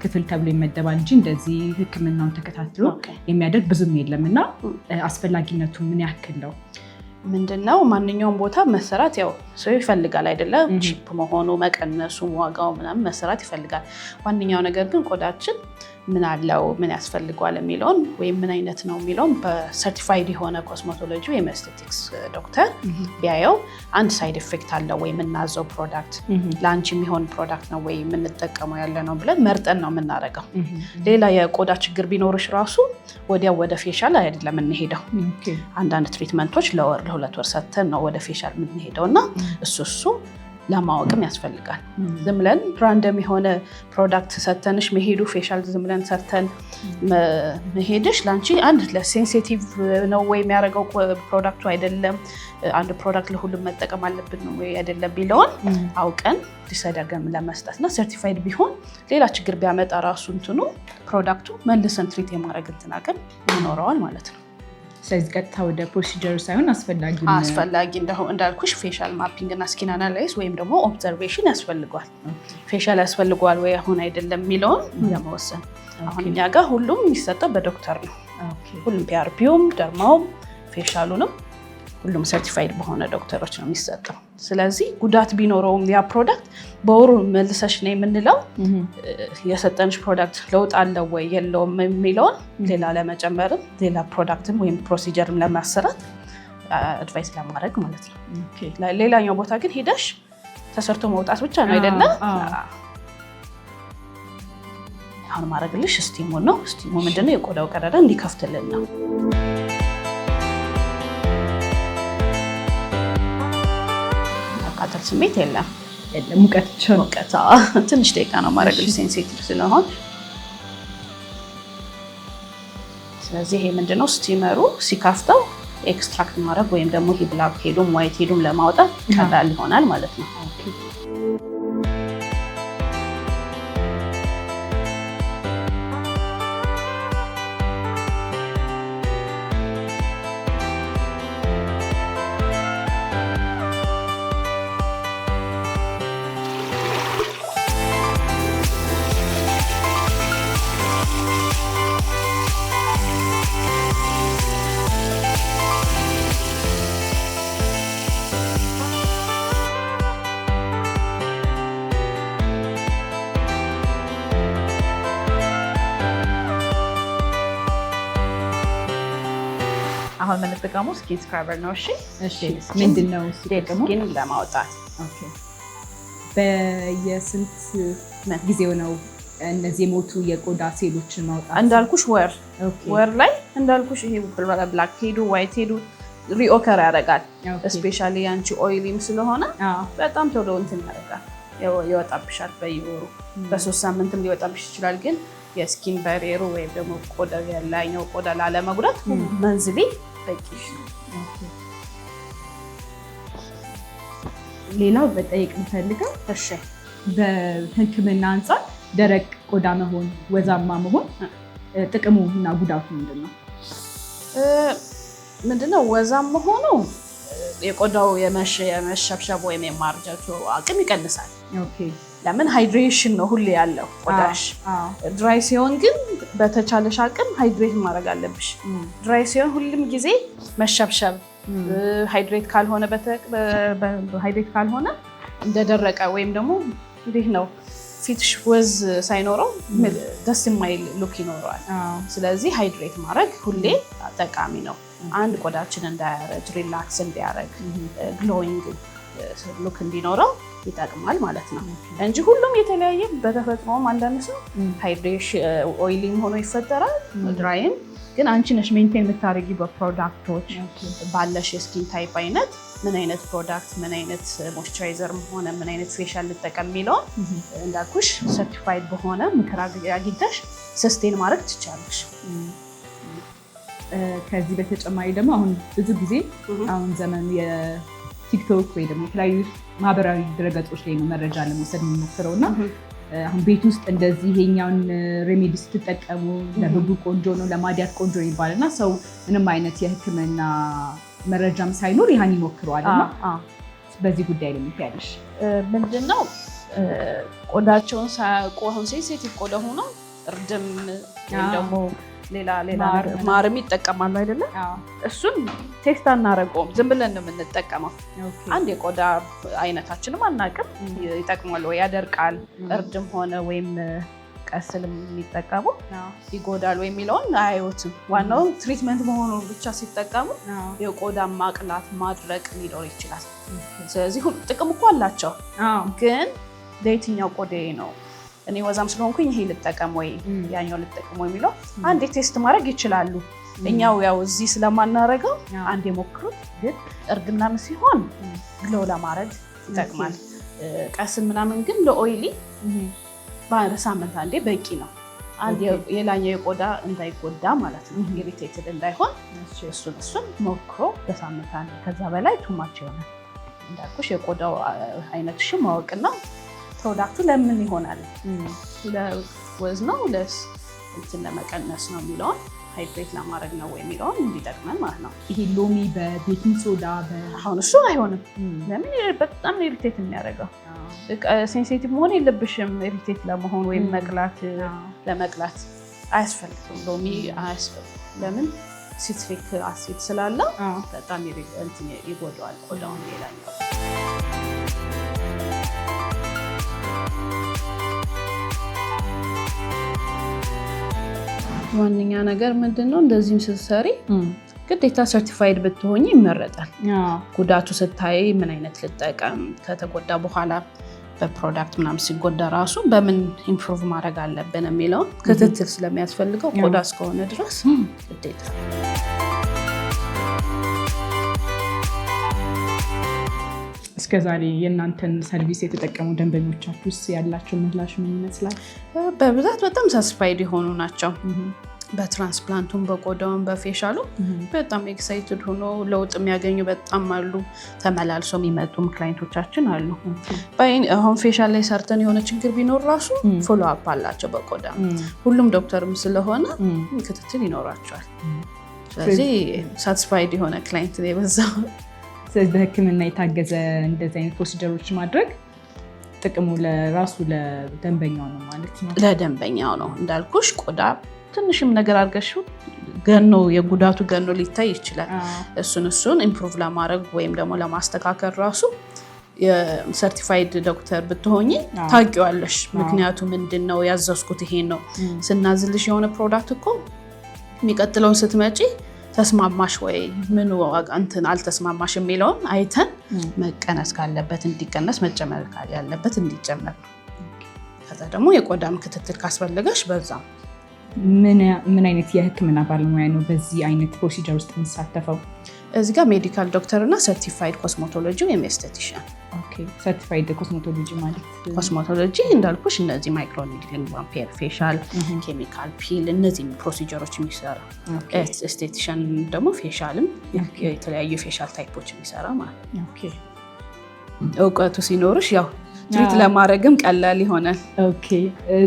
ክፍል ተብሎ ይመደባል እንጂ እንደዚህ ህክምናውን ተከታትሎ የሚያደርግ ብዙም የለምና አስፈላጊነቱ ምን ያክል ነው ምንድነው ማንኛውም ቦታ መሰራት ያው ሰው ይፈልጋል አይደለ ቺፕ መሆኑ መቀነሱ ዋጋው ምናምን መሰራት ይፈልጋል ዋንኛው ነገር ግን ቆዳችን ምን አለው ምን ያስፈልገዋል የሚለውን ወይም ምን አይነት ነው የሚለውን በሰርቲፋይድ የሆነ ኮስሜቶሎጂ ወይም ኤስቴቲክስ ዶክተር ቢያየው አንድ ሳይድ ኢፌክት አለው ወይ የምናዘው ፕሮዳክት ለአንቺ የሚሆን ፕሮዳክት ነው ወይ የምንጠቀመው ያለ ነው ብለን መርጠን ነው የምናደርገው። ሌላ የቆዳ ችግር ቢኖርሽ ራሱ ወዲያው ወደ ፌሻል አይደለም የምንሄደው። አንዳንድ ትሪትመንቶች ለወር ለ2 ወር ሰጥተን ነው ወደ ፌሻል የምንሄደው እና እሱ ለማወቅም ያስፈልጋል። ዝም ብለን ራንደም የሆነ ፕሮዳክት ሰተንሽ መሄዱ ፌሻል ዝም ብለን ሰርተን መሄድሽ ላንቺ አንድ ለሴንሲቲቭ ነው ወይ የሚያደርገው ፕሮዳክቱ አይደለም፣ አንድ ፕሮዳክት ለሁሉም መጠቀም አለብን ነው ወይ አይደለም ቢለውን አውቀን ዲሳይደርገም ለመስጠትና ሰርቲፋይድ ቢሆን ሌላ ችግር ቢያመጣ ራሱ እንትኑ ፕሮዳክቱ መልሰን ትሪት የማድረግ እንትን አቅም ይኖረዋል ማለት ነው። ስለዚህ ቀጥታ ወደ ፕሮሲጀሩ ሳይሆን አስፈላጊ እንዳልኩሽ ፌሻል ማፒንግ እና ስኪን አናላይዝ ወይም ደግሞ ኦብዘርቬሽን ያስፈልጓል። ፌሻል ያስፈልጓል ወይ አሁን አይደለም የሚለውን ለመወሰን አሁን እኛ ጋር ሁሉም የሚሰጠው በዶክተር ነው። ሁሉም ፒአርፒውም ደርማውም ፌሻሉንም ሁሉም ሰርቲፋይድ በሆነ ዶክተሮች ነው የሚሰጠው። ስለዚህ ጉዳት ቢኖረውም ያ ፕሮዳክት በወሩ መልሰሽ ነው የምንለው የሰጠንሽ ፕሮዳክት ለውጥ አለው ወይ የለውም የሚለውን ሌላ ለመጨመርም ሌላ ፕሮዳክትም ወይም ፕሮሲጀርም ለማሰራት አድቫይስ ለማድረግ ማለት ነው። ሌላኛው ቦታ ግን ሄደሽ ተሰርቶ መውጣት ብቻ ነው አይደለ? አሁን ማድረግልሽ ስቲሙ ነው። ስቲሙ ምንድነው? የቆዳው ቀዳዳ እንዲከፍትልን ነው። ማቃጠል ስሜት የለም። ሙቀት ትንሽ ደቂቃ ነው ማድረግልሽ ሴንሲቲቭ ስለሆነ። ስለዚህ ይሄ ምንድነው? ስቲመሩ ሲከፍተው ኤክስትራክት ማድረግ ወይም ደግሞ ይሄ ብላክ ሄዱም ዋይት ሄዱም ለማውጣት ቀላል ይሆናል ማለት ነው። አሁን የምንጠቀመው ስኪን ስክራበር ነው። እሺ ምንድነው ስኪን ለማውጣት? ኦኬ በየስንት ጊዜው ነው እነዚህ የሞቱ የቆዳ ሴሎችን ማውጣት? እንዳልኩሽ ወር ላይ እንዳልኩሽ ይሄ ብላክ ሄዱ ዋይት ሄዱ ሪኦከር ያደርጋል። ስፔሻሊ አንቺ ኦይሊም ስለሆነ በጣም ቶሎ እንትን ያደርጋል፣ ይወጣብሻል። በየወሩ በ3 ሳምንትም ሊወጣብሽ ይችላል። ግን የስኪን ባሪየሩ ወይም ደግሞ ቆዳ ያላኛው ቆዳ ላለመጉዳት መንዝሊ በቂሽ ነው። ሌላው በጠይቅ እንፈልገው በሕክምና አንፃር ደረቅ ቆዳ መሆን ወዛማ መሆን ጥቅሙ እና ጉዳቱ ምንድነው? ምንድነው ወዛም መሆኑ የቆዳው የመሸብሸብ ወይም የማርጀቱ አቅም ይቀንሳል። ለምን ሃይድሬሽን ነው ሁሌ ያለው ቆዳሽ። ድራይ ሲሆን ግን በተቻለሽ አቅም ሃይድሬት ማድረግ አለብሽ። ድራይ ሲሆን ሁሉም ጊዜ መሸብሸብ ሃይድሬት ካልሆነ እንደደረቀ ወይም ደግሞ እንዴት ነው ፊትሽ ወዝ ሳይኖረው ደስ የማይል ሉክ ይኖረዋል። ስለዚህ ሃይድሬት ማድረግ ሁሌ ጠቃሚ ነው። አንድ ቆዳችን እንዳያረጅ ሪላክስ እንዲያረግ ግሎዊንግ ሉክ እንዲኖረው ይጠቅማል ማለት ነው እንጂ ሁሉም የተለያየ በተፈጥሮም አንዳንድ ሰው ሃይድሬሽን ኦይሊም ሆኖ ይፈጠራል ድራይም። ግን አንቺ ነሽ ሜንቴን የምታደርጊ በፕሮዳክቶች ባለሽ የስኪን ታይፕ አይነት ምን አይነት ፕሮዳክት ምን አይነት ሞይስቸራይዘር ሆነ ምን አይነት ፌሻል ልጠቀም የሚለውን እንዳልኩሽ ሰርቲፋይድ በሆነ ምክር አግኝተሽ ሰስቴን ማድረግ ትችላለሽ። ከዚህ በተጨማሪ ደግሞ አሁን ብዙ ጊዜ አሁን ዘመኑ የቲክቶክ ወይ ደግሞ የተለያዩ ማህበራዊ ድረገጾች ላይ ነው መረጃ ለመውሰድ የሚሞክረው እና አሁን ቤት ውስጥ እንደዚህ ይሄኛውን ሬሜዲ ስትጠቀሙ ለብጉ ቆንጆ ነው ለማዲያት ቆንጆ ነው ይባልና ሰው ምንም አይነት የሕክምና መረጃም ሳይኖር ይህን ይሞክረዋል እና በዚህ ጉዳይ ላይ ምትያለሽ ምንድነው? ቆዳቸውን ሳያውቁ አሁን ሴንሲቲቭ ቆዳ ሆኖ እርድም ወይም ደግሞ ሌላ ማርም ይጠቀማሉ አይደለም? እሱን ቴስት አናረገውም፣ ዝም ብለን ነው የምንጠቀመው። አንድ የቆዳ አይነታችንም አናውቅም፣ ይጠቅማል ወይ ያደርቃል፣ እርድም ሆነ ወይም ቀስልም የሚጠቀሙ ይጎዳል ወይ የሚለውን አያዩትም። ዋናው ትሪትመንት መሆኑ ብቻ ሲጠቀሙ የቆዳ ማቅላት ማድረቅ ሊኖር ይችላል። ስለዚህ ጥቅም እኮ አላቸው፣ ግን ለየትኛው ቆዳዬ ነው እኔ ወዛም ስለሆንኩኝ ይሄ ልጠቀም ወይ ያኛው ልጠቀም ወይ የሚለው አንዴ ቴስት ማድረግ ይችላሉ። እኛው ያው እዚህ ስለማናረገው አንዴ ሞክሩት። ግን እርግናም ሲሆን ግሎ ለማድረግ ይጠቅማል። ቀስል ምናምን ግን ለኦይሊ በሳምንት አንዴ በቂ ነው። አንድ የላኛው የቆዳ እንዳይጎዳ ማለት ነው፣ ኢሪቴትድ እንዳይሆን እሱን ሞክሮ በሳምንት አንዴ። ከዛ በላይ ቱማች ይሆናል። እንዳልኩሽ የቆዳው አይነትሽ ማወቅና ፕሮዳክቱ ለምን ይሆናል፣ ለወዝ ነው እንትን ለመቀነስ ነው የሚለውን ሃይድሬት ለማድረግ ነው ወይ የሚለውን እንዲጠቅመን ማለት ነው። ይሄ ሎሚ በቤኪንግ ሶዳ አሁን እሱ አይሆንም። ለምን በጣም ኢሪቴት የሚያደርገው ሴንሲቲቭ መሆን የለብሽም። ኢሪቴት ለመሆን ወይም ለመቅላት አያስፈልግም። ሎሚ አያስፈልግም። ለምን ሲትሪክ አሲድ ስላለው በጣም ይጎዳዋል ቆዳውን። ሌላኛው ዋነኛ ነገር ምንድነው? እንደዚህም ስትሰሪ ግዴታ ሰርቲፋይድ ብትሆኚ ይመረጣል። ጉዳቱ ስታይ ምን አይነት ልጠቀም፣ ከተጎዳ በኋላ በፕሮዳክት ምናምን ሲጎዳ ራሱ በምን ኢምፕሩቭ ማድረግ አለብን የሚለውን ክትትል ስለሚያስፈልገው ቆዳ እስከሆነ ድረስ ግዴታ። እስከዛሬ የእናንተን ሰርቪስ የተጠቀሙ ደንበኞቻችሁስ ያላቸው ምላሽ ምን ይመስላል? በብዛት በጣም ሳቲስፋይድ የሆኑ ናቸው። በትራንስፕላንቱም በቆዳውም በፌሻሉ በጣም ኤክሳይትድ ሆኖ ለውጥ የሚያገኙ በጣም አሉ። ተመላልሶ የሚመጡም ክላይንቶቻችን አሉ። አሁን ፌሻል ላይ ሰርተን የሆነ ችግር ቢኖር ራሱ ፎሎ አፕ አላቸው በቆዳ። ሁሉም ዶክተርም ስለሆነ ክትትል ይኖራቸዋል። ስለዚህ ሳቲስፋይድ የሆነ ክላይንት ነው የበዛው። ስለዚህ በሕክምና የታገዘ እንደዚህ አይነት ፕሮሲጀሮች ማድረግ ጥቅሙ ለራሱ ለደንበኛው ነው ማለት ነው። ለደንበኛው ነው እንዳልኩሽ ቆዳ ትንሽም ነገር አድርገሽው ገኖ የጉዳቱ ገኖ ሊታይ ይችላል። እሱን ኢምፕሩቭ ለማድረግ ወይም ደግሞ ለማስተካከል ራሱ የሰርቲፋይድ ዶክተር ብትሆኚ ታውቂዋለሽ። ምክንያቱ ምንድነው? ያዘዝኩት ይሄን ነው። ስናዝልሽ የሆነ ፕሮዳክት እኮ የሚቀጥለውን ስትመጪ ተስማማሽ ወይ ምን እንትን አልተስማማሽ የሚለውን አይተን መቀነስ ካለበት እንዲቀነስ፣ መጨመር ያለበት እንዲጨመር። ከዛ ደግሞ የቆዳም ክትትል ካስፈልገሽ በዛም ምን አይነት የህክምና ባለሙያ ነው በዚህ አይነት ፕሮሲጀር ውስጥ የሚሳተፈው? እዚህ ጋር ሜዲካል ዶክተር እና ሰርቲፋይድ ኮስሞቶሎጂ ወይም ኤስቴቲሽን። ሰርቲፋይድ ኮስሞቶሎጂ ማለት ኮስሞቶሎጂ እንዳልኩሽ እነዚህ ማይክሮኒድሊንግ፣ ቫምፒር ፌሻል፣ ኬሚካል ፒል እነዚህ ፕሮሲጀሮች የሚሰራ። ኤስቴቲሽን ደግሞ ፌሻልም የተለያዩ ፌሻል ታይፖች የሚሰራ ማለት ነው። እውቀቱ ሲኖርሽ ያው ትሪት ለማድረግም ቀላል ይሆናል።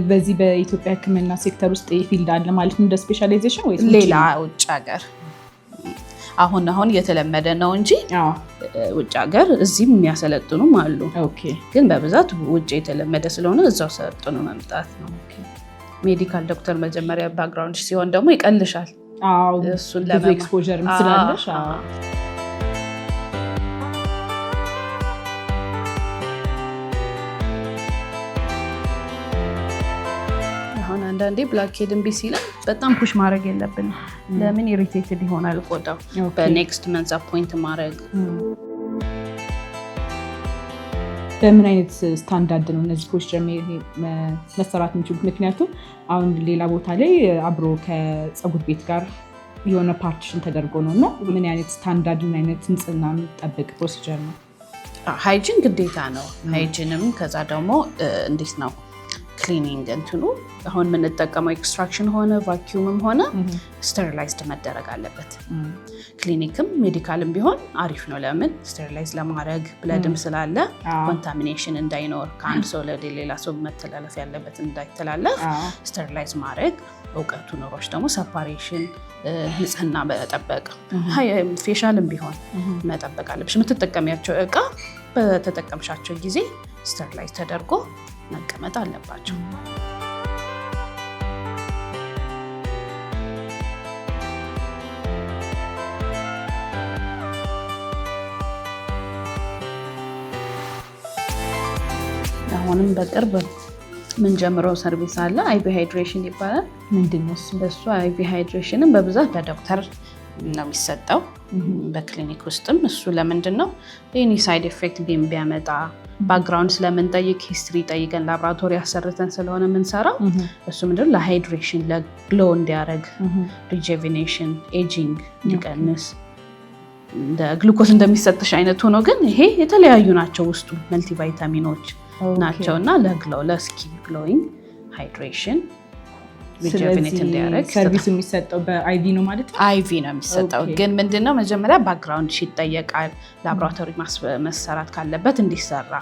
በዚህ በኢትዮጵያ ህክምና ሴክተር ውስጥ ፊልድ አለ ማለት ነው እንደ ስፔሻላይዜሽን ወይ ሌላ ውጭ ሀገር? አሁን እየተለመደ ነው እንጂ ውጭ ሀገር እዚህም የሚያሰለጥኑም አሉ። ግን በብዛት ውጭ የተለመደ ስለሆነ እዛው ሰለጥኑ መምጣት ነው። ሜዲካል ዶክተር መጀመሪያ ባክግራውንድ ሲሆን ደግሞ ይቀልሻል። እሱን ለማድረግ ኤክስፖዠር ስላለሽ አንዳንዴ ብላክሄድ እምቢ ሲለን በጣም ፑሽ ማድረግ የለብንም። ለምን ኢሪቴትድ ይሆናል ቆዳው። በኔክስት መንዝ አፖይንት ማድረግ። በምን አይነት ስታንዳርድ ነው እነዚህ ፕሮሲጀር መሰራት የሚችሉት? ምክንያቱም አሁን ሌላ ቦታ ላይ አብሮ ከፀጉር ቤት ጋር የሆነ ፓርቲሽን ተደርጎ ነው እና ምን አይነት ስታንዳርድ ምን አይነት ንጽህና የሚጠብቅ ፕሮሲጀር ነው? ሃይጂን ግዴታ ነው። ሃይጂንም ከዛ ደግሞ እንዴት ነው ክሊኒንግ እንትኑ አሁን የምንጠቀመው ኤክስትራክሽን ሆነ ቫኪዩምም ሆነ ስተሪላይዝድ መደረግ አለበት። ክሊኒክም ሜዲካልም ቢሆን አሪፍ ነው። ለምን ስተሪላይዝ ለማድረግ ብለድም ስላለ ኮንታሚኔሽን እንዳይኖር ከአንድ ሰው ለሌላ ሰው መተላለፍ ያለበት እንዳይተላለፍ ስተሪላይዝ ማድረግ እውቀቱ ኖሮች ደግሞ ሰፓሬሽን ንጽህና መጠበቅ ፌሻልም ቢሆን መጠበቅ አለብሽ። የምትጠቀሚያቸው እቃ በተጠቀምሻቸው ጊዜ ስተሪላይዝ ተደርጎ መቀመጥ አለባቸው። አሁንም በቅርብ ምን ጀምሮ ሰርቪስ አለ አይቪ ሃይድሬሽን ይባላል። ምንድነው እሱ? አይቪ ሃይድሬሽንን በብዛት በዶክተር ነው የሚሰጠው በክሊኒክ ውስጥም። እሱ ለምንድን ነው ኤኒ ሳይድ ኤፌክት ቢያመጣ ባክግራውንድ ስለምንጠይቅ ሂስትሪ ጠይቀን ላብራቶሪ አሰርተን ስለሆነ የምንሰራው እሱ ምንድነው ለሃይድሬሽን ለግሎ እንዲያደርግ ሪጁቬኔሽን ኤጂንግ እንዲቀንስ እንደ ግሉኮስ እንደሚሰጥሽ አይነት ሆኖ ግን ይሄ የተለያዩ ናቸው። ውስጡ መልቲ ቫይታሚኖች ናቸው እና ለግሎ ለስኪን ግሎዊንግ ሃይድሬሽን ሪጁቬኔት እንዲያደርግ ሰርቪስ የሚሰጠው በአይቪ ነው ማለት ነው። አይቪ ነው የሚሰጠው። ግን ምንድነው መጀመሪያ ባክግራውንድ ይጠየቃል። ላብራቶሪ መሰራት ካለበት እንዲሰራ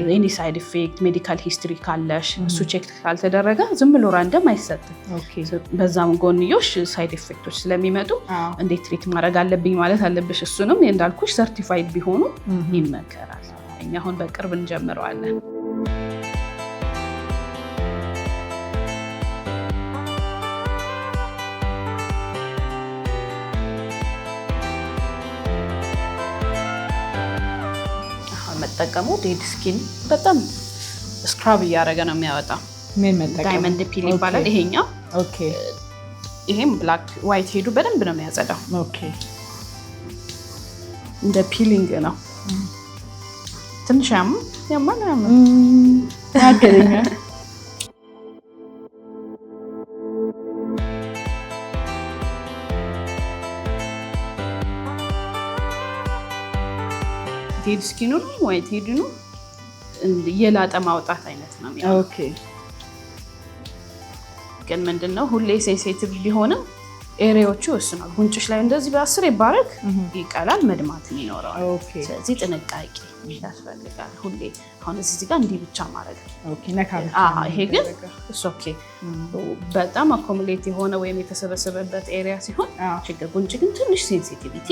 ኤኒ ሳይድ ኢፌክት ሜዲካል ሂስትሪ ካለሽ እሱ ቼክ ካልተደረገ ዝም ብሎ ራንደም አይሰጥም። በዛም ጎንዮሽ ሳይድ ኢፌክቶች ስለሚመጡ እንዴት ትሪት ማድረግ አለብኝ ማለት አለብሽ። እሱንም እንዳልኩሽ ሰርቲፋይድ ቢሆኑ ይመከራል። እኛ አሁን በቅርብ እንጀምረዋለን። መጠቀሙ ዴድ ስኪን በጣም ስክራብ እያደረገ ነው የሚያወጣው። ዳይመንድ ፒል ይባላል ይሄኛው። ይሄም ብላክ ዋይት ሄዱ በደንብ ነው የሚያጸዳው። እንደ ፒሊንግ ነው። ትንሽ ያማል ዴድ ስኪኑ ዋይት ሄዱ ነው የላጠ ማውጣት አይነት ነው የሚያው። ግን ምንድነው ሁሌ ሴንሲቲቭ ቢሆንም ኤሪያዎቹ ወስኗል። ጉንጭሽ ላይ እንደዚህ በ10 ይባረክ ይቀላል፣ መድማት ይኖረዋል። ስለዚህ ጥንቃቄ ያስፈልጋል ሁሌ። አሁን እዚህ ጋር እንዲህ ብቻ ማድረግ ይሄ ግን በጣም አኮሙሌት የሆነ ወይም የተሰበሰበበት ኤሪያ ሲሆን ችግር። ጉንጭ ግን ትንሽ ሴንሲቲቪቲ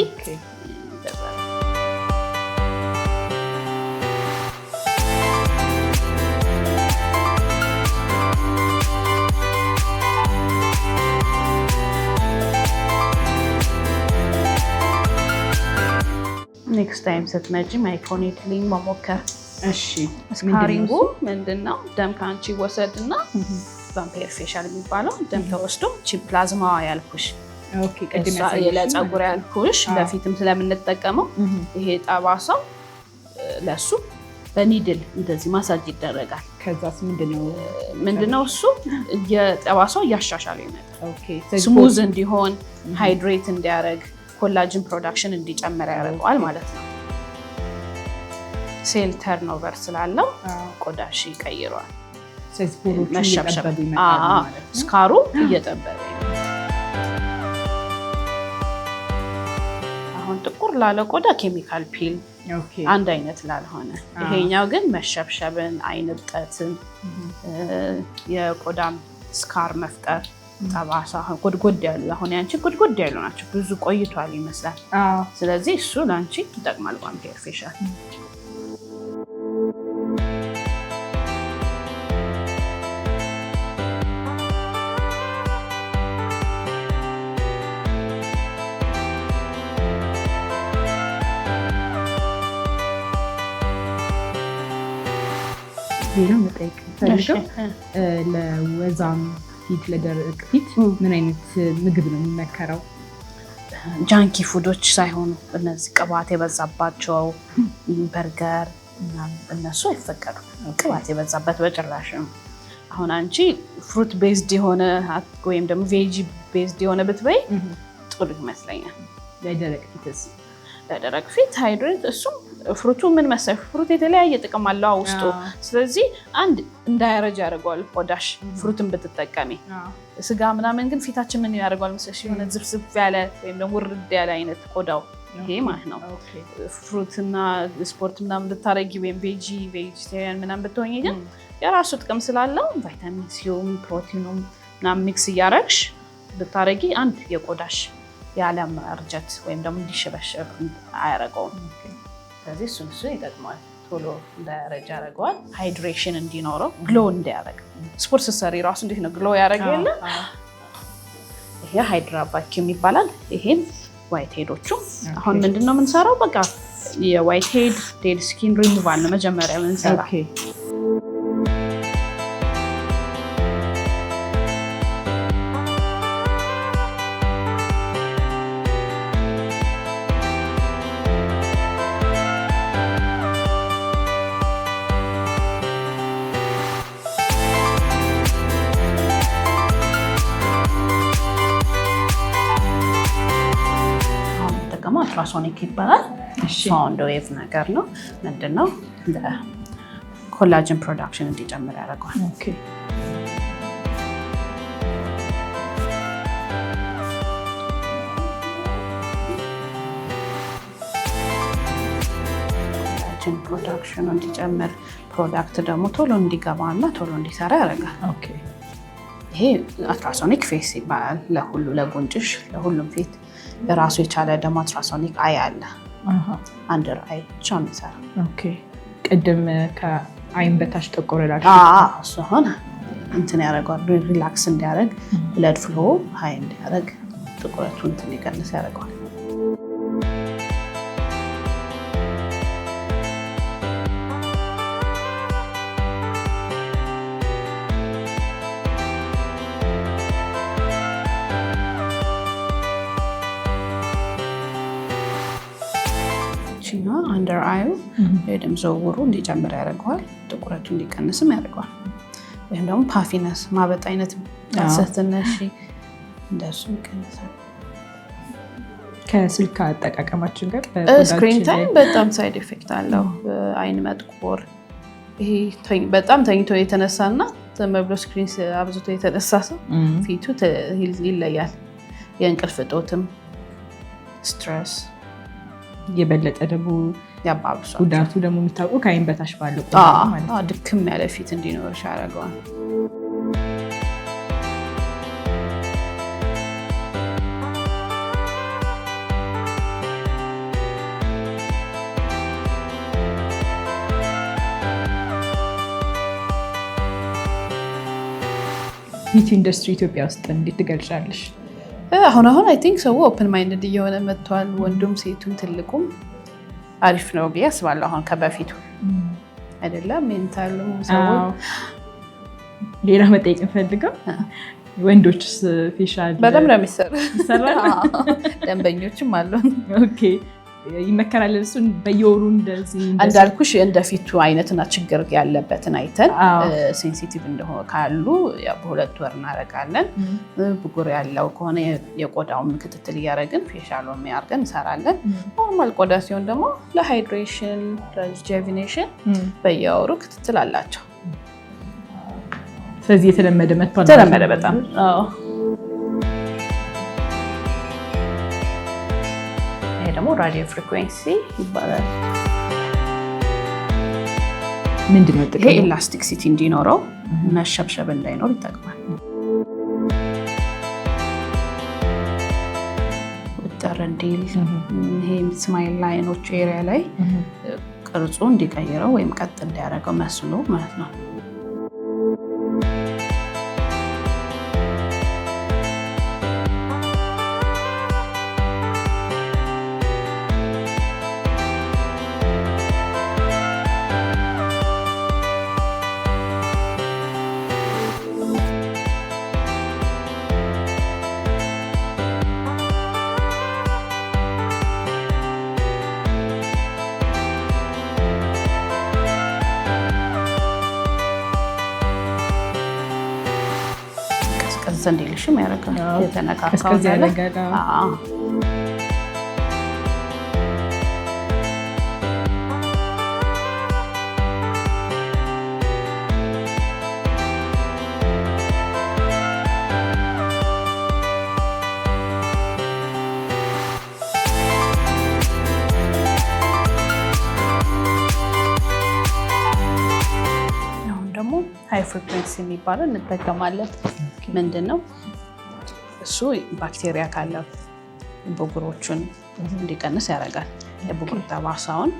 ኔክስት ታይም ስትመጪ ማይኮኔትሊንግ መሞከር። ስካሪንጉ ምንድነው? ደም ከአንቺ ወሰድና ቫምፓየር ፌሻል የሚባለው ደም ተወስዶ ፕላዝማዋ ያልኩሽ ለፀጉር ያልኩሽ በፊትም ስለምንጠቀመው ይሄ ጠባሳው ለሱ በኒድል እንደዚህ ማሳጅ ይደረጋል። ከዛስ ምንድነው እሱ የጠባሳው እያሻሻለ ይመጣል። ስሙዝ እንዲሆን ሃይድሬት እንዲያደርግ ኮላጅን ፕሮዳክሽን እንዲጨምር ያደርገዋል ማለት ነው። ሴል ተርኖቨር ስላለው ቆዳሽ ይቀይረዋል። መሸብሸብ ስካሩ እየጠበበ አሁን ጥቁር ላለ ቆዳ ኬሚካል ፒል አንድ አይነት ላልሆነ፣ ይሄኛው ግን መሸብሸብን፣ አይንጠትን፣ የቆዳም ስካር መፍጠር ጠባሳ ጎድጎድ ያሉ አሁን ያንቺ ጎድጎድ ያሉ ናቸው። ብዙ ቆይቷል ይመስላል። ስለዚህ እሱ ለአንቺ ይጠቅማል ቫምፓየር ፌሻል። ሌላ መጠየቅ ፈልገው ለወዛም ፊት ለደረቅ ፊት ምን አይነት ምግብ ነው የሚመከረው? ጃንኪ ፉዶች ሳይሆኑ እነዚህ ቅባት የበዛባቸው በርገር እነሱ አይፈቀዱም። ቅባት የበዛበት በጭራሽ ነው። አሁን አንቺ ፍሩት ቤዝድ የሆነ ወይም ደግሞ ቬጂ ቤዝድ የሆነ ብትበይ ጥሩ ይመስለኛል። ለደረቅ ፊትስ? ለደረቅ ፊት ሃይድሬት እሱም ፍሩቱ ምን መሰለሽ ፍሩት የተለያየ ጥቅም አለው ውስጡ። ስለዚህ አንድ እንዳያረጅ ያደርገዋል ቆዳሽ ፍሩትን ብትጠቀሚ። ስጋ ምናምን ግን ፊታችን ምን ያደርገዋል መሰለሽ የሆነ ዝፍዝፍ ያለ ወይም ደግሞ ውርድ ያለ አይነት ቆዳው ይሄ ማለት ነው። ፍሩትና ስፖርት ምናምን ብታረጊ ወይም ቬጂቴሪያን ምናምን ብትሆኚ ግን የራሱ ጥቅም ስላለው ቫይታሚን ሲውም ፕሮቲኑም ምናምን ሚክስ እያረግሽ ብታረጊ አንድ የቆዳሽ ያለማርጀት ወይም ደግሞ እንዲሸበሸብ አያረገውም። ስለዚህ እሱ ይጠቅማል። ቶሎ እንዳያረጅ ያደርገዋል። ሃይድሬሽን እንዲኖረው ግሎ እንዲያደርግ ስፖርት ስትሰሪ ራሱ እንዴት ነው ግሎ ያደርግ የለ ይሄ ሃይድራ ቫኪዩም ይባላል። ይሄን ዋይት ሄዶቹ አሁን ምንድነው የምንሰራው? በቃ የዋይት ሄድ ዴድ ስኪን ሪሙቫል ነው መጀመሪያ የምንሰራው። አልትራሶኒክ ይባላል። ሳውንድ ዌቭ ነገር ነው። ምንድነው ኮላጅን ፕሮዳክሽን እንዲጨምር ያደርገዋል። ኦኬ ፕሮዳክሽኑ እንዲጨምር ፕሮዳክት ደግሞ ቶሎ እንዲገባና ቶሎ እንዲሰራ ያደርጋል። ኦኬ ይሄ አልትራሶኒክ ፌስ ይባላል። ለሁሉ ለጉንጭሽ ለሁሉም ፊት የራሱ የቻለ ደግሞ አልትራሶኒክ አይ አለ። አንደር አይ ብቻ የሚሰራ። ኦኬ ቅድም ከአይን በታች ጠቆረላሽ እሱ ሆነ እንትን ያደርገዋል። ሪላክስ እንዲያደርግ ብለድ ፍሎ ሀይ እንዲያደርግ ጥቁረቱን እንትን ሊቀንስ ያደርገዋል። አንደር አዩ የደም ዝውውሩ እንዲጨምር ያደርገዋል። ጥቁረቱ እንዲቀንስም ያደርገዋል። ወይም ደግሞ ፓፊነስ ማበጥ አይነት ትንሽ እንደሱ ይቀንሳል። ከስልክ አጠቃቀማችን ጋር ስክሪን ታይም በጣም ሳይድ ኢፌክት አለው። አይን መጥቆር፣ ይሄ በጣም ተኝቶ የተነሳና ዝም ብሎ ስክሪን አብዝቶ የተነሳ ሰው ፊቱ ይለያል። የእንቅልፍ እጦትም ስትረስ የበለጠ ደግሞ ያባብሷል። ጉዳቱ ደግሞ የሚታወቀው ከአይን በታች ባለው ማለት ነው። ድክም ያለ ፊት እንዲኖርሽ ያደርገዋል። ቢዩቲ ኢንዱስትሪ ኢትዮጵያ ውስጥ እንዴት ትገልጫለሽ? አሁን አይ ቲንክ ሰው ኦፕን ማይንድድ እየሆነ መጥቷል። ወንዱም ሴቱም ትልቁም አሪፍ ነው ብዬ አስባለሁ። አሁን ከበፊቱ አይደለም። ሜንታልም ሰው ሌላ መጠየቅ እንፈልገው ወንዶችስ ፌሻል በጣም ነው የሚሰራ ደንበኞችም አሉ። ኦኬ ይመከራል። እሱን በየወሩ እንደዚህ እንዳልኩሽ እንደፊቱ አይነትና ችግር ያለበትን አይተን ሴንሲቲቭ እንደሆነ ካሉ በ2 ወር እናደርጋለን። ብጉር ያለው ከሆነ የቆዳውን ክትትል እያደረግን ፌሻል የሚያርገን እንሰራለን። ኖርማል ቆዳ ሲሆን ደግሞ ለሃይድሬሽን ለሪጁቬኔሽን በየወሩ ክትትል አላቸው። ስለዚህ የተለመደ መጥቷል። የተለመደ በጣም ደግሞ ራዲዮ ፍሪኩዌንሲ ይባላል። ምንድነው ጥቅሙ? ይሄ ኤላስቲክሲቲ እንዲኖረው መሸብሸብ እንዳይኖር ይጠቅማል። ወጠር እንዲል ይሄ ስማይል ላይኖቹ ኤሪያ ላይ ቅርጹ እንዲቀይረው ወይም ቀጥ እንዲያደርገው መስሎ ማለት ነው። እንዲልሽም ያደርጋል። የተነካካው ደግሞ ሃይ ፍሪኩዌንሲ የሚባለው እንጠቀማለን። ምንድነው እሱ? ባክቴሪያ ካለ ብጉሮቹን እንዲቀንስ ያደርጋል። የብጉር ጠባሳውን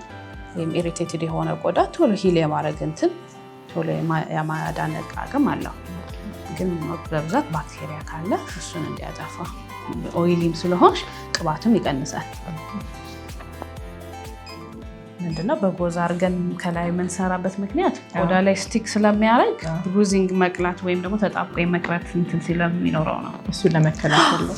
ወይም ኢሪቴትድ የሆነ ቆዳ ቶሎ ሂል የማድረግ እንትን ቶሎ የማዳን አቅም አለው። ግን በብዛት ባክቴሪያ ካለ እሱን እንዲያጠፋ፣ ኦይሊም ስለሆንሽ ቅባትም ይቀንሳል። ምንድነው በጎዛ አድርገን ከላይ የምንሰራበት ምክንያት ቆዳ ላይ ስቲክ ስለሚያደርግ ብሩዚንግ መቅላት ወይም ደግሞ ተጣብቆ የመቅረት እንትን ስለሚኖረው ነው። እሱን ለመከላከል ነው።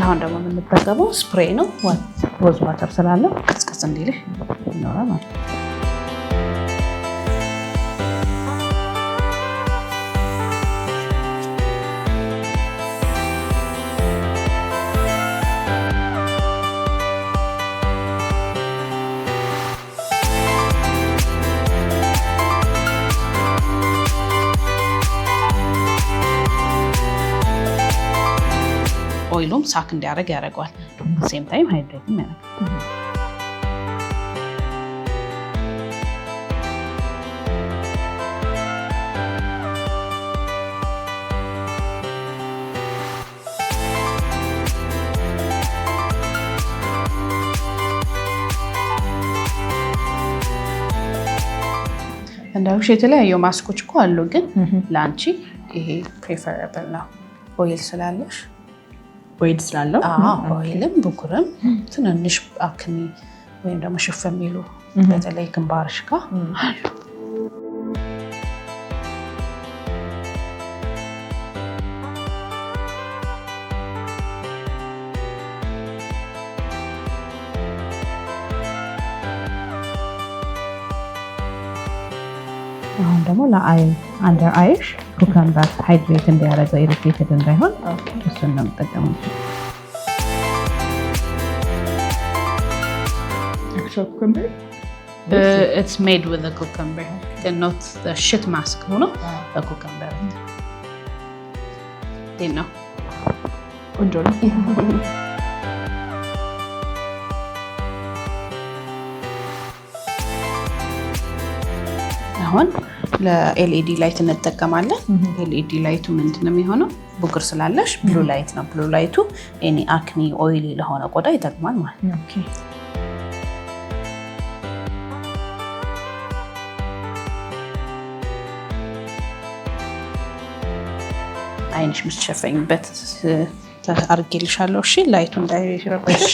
አሁን ደግሞ የምንጠቀመው ስፕሬይ ነው። ሮዝ ዋተር ስላለው ቀዝቀዝ እንዲልህ ይኖራል ማለት ነው። ኦይሉም ሳክ እንዲያደርግ ያደርገዋል። ሴም ታይም ሃይድሬትም ያደርጋል። እንዳልኩሽ የተለያዩ ማስኮች እኮ አሉ፣ ግን ለአንቺ ይሄ ፕሪፈረብል ነው። ኦይል ስላለሽ ኦይል ስላለው ኦይልም ብጉርም ትንንሽ አክኒ ወይም ደግሞ ሽፍ የሚሉ በተለይ ግንባርሽ ጋር አሁን ደግሞ ለአይ አንደር አይሽ ኩከምበር ሃይድሬት እንዲያደርገው ኢሪቴትድ እንዳይሆን እሱን ነው የምጠቀመው። It's made with a cucumber and not the shit mask ሆኖ በኩከምበር ነው። ቆንጆ ነው። አሁን ለኤልኢዲ ላይት እንጠቀማለን። ኤልኢዲ ላይቱ ምንድነው የሚሆነው? ቡግር ስላለሽ ብሉ ላይት ነው። ብሉ ላይቱ ኤኒ አክኒ ኦይሊ ለሆነ ቆዳ ይጠቅማል ማለት ነው። ኦኬ አይንሽ ምትሸፈኝበት አድርጌልሻለሁ። እሺ ላይቱ እንዳይረበሽ።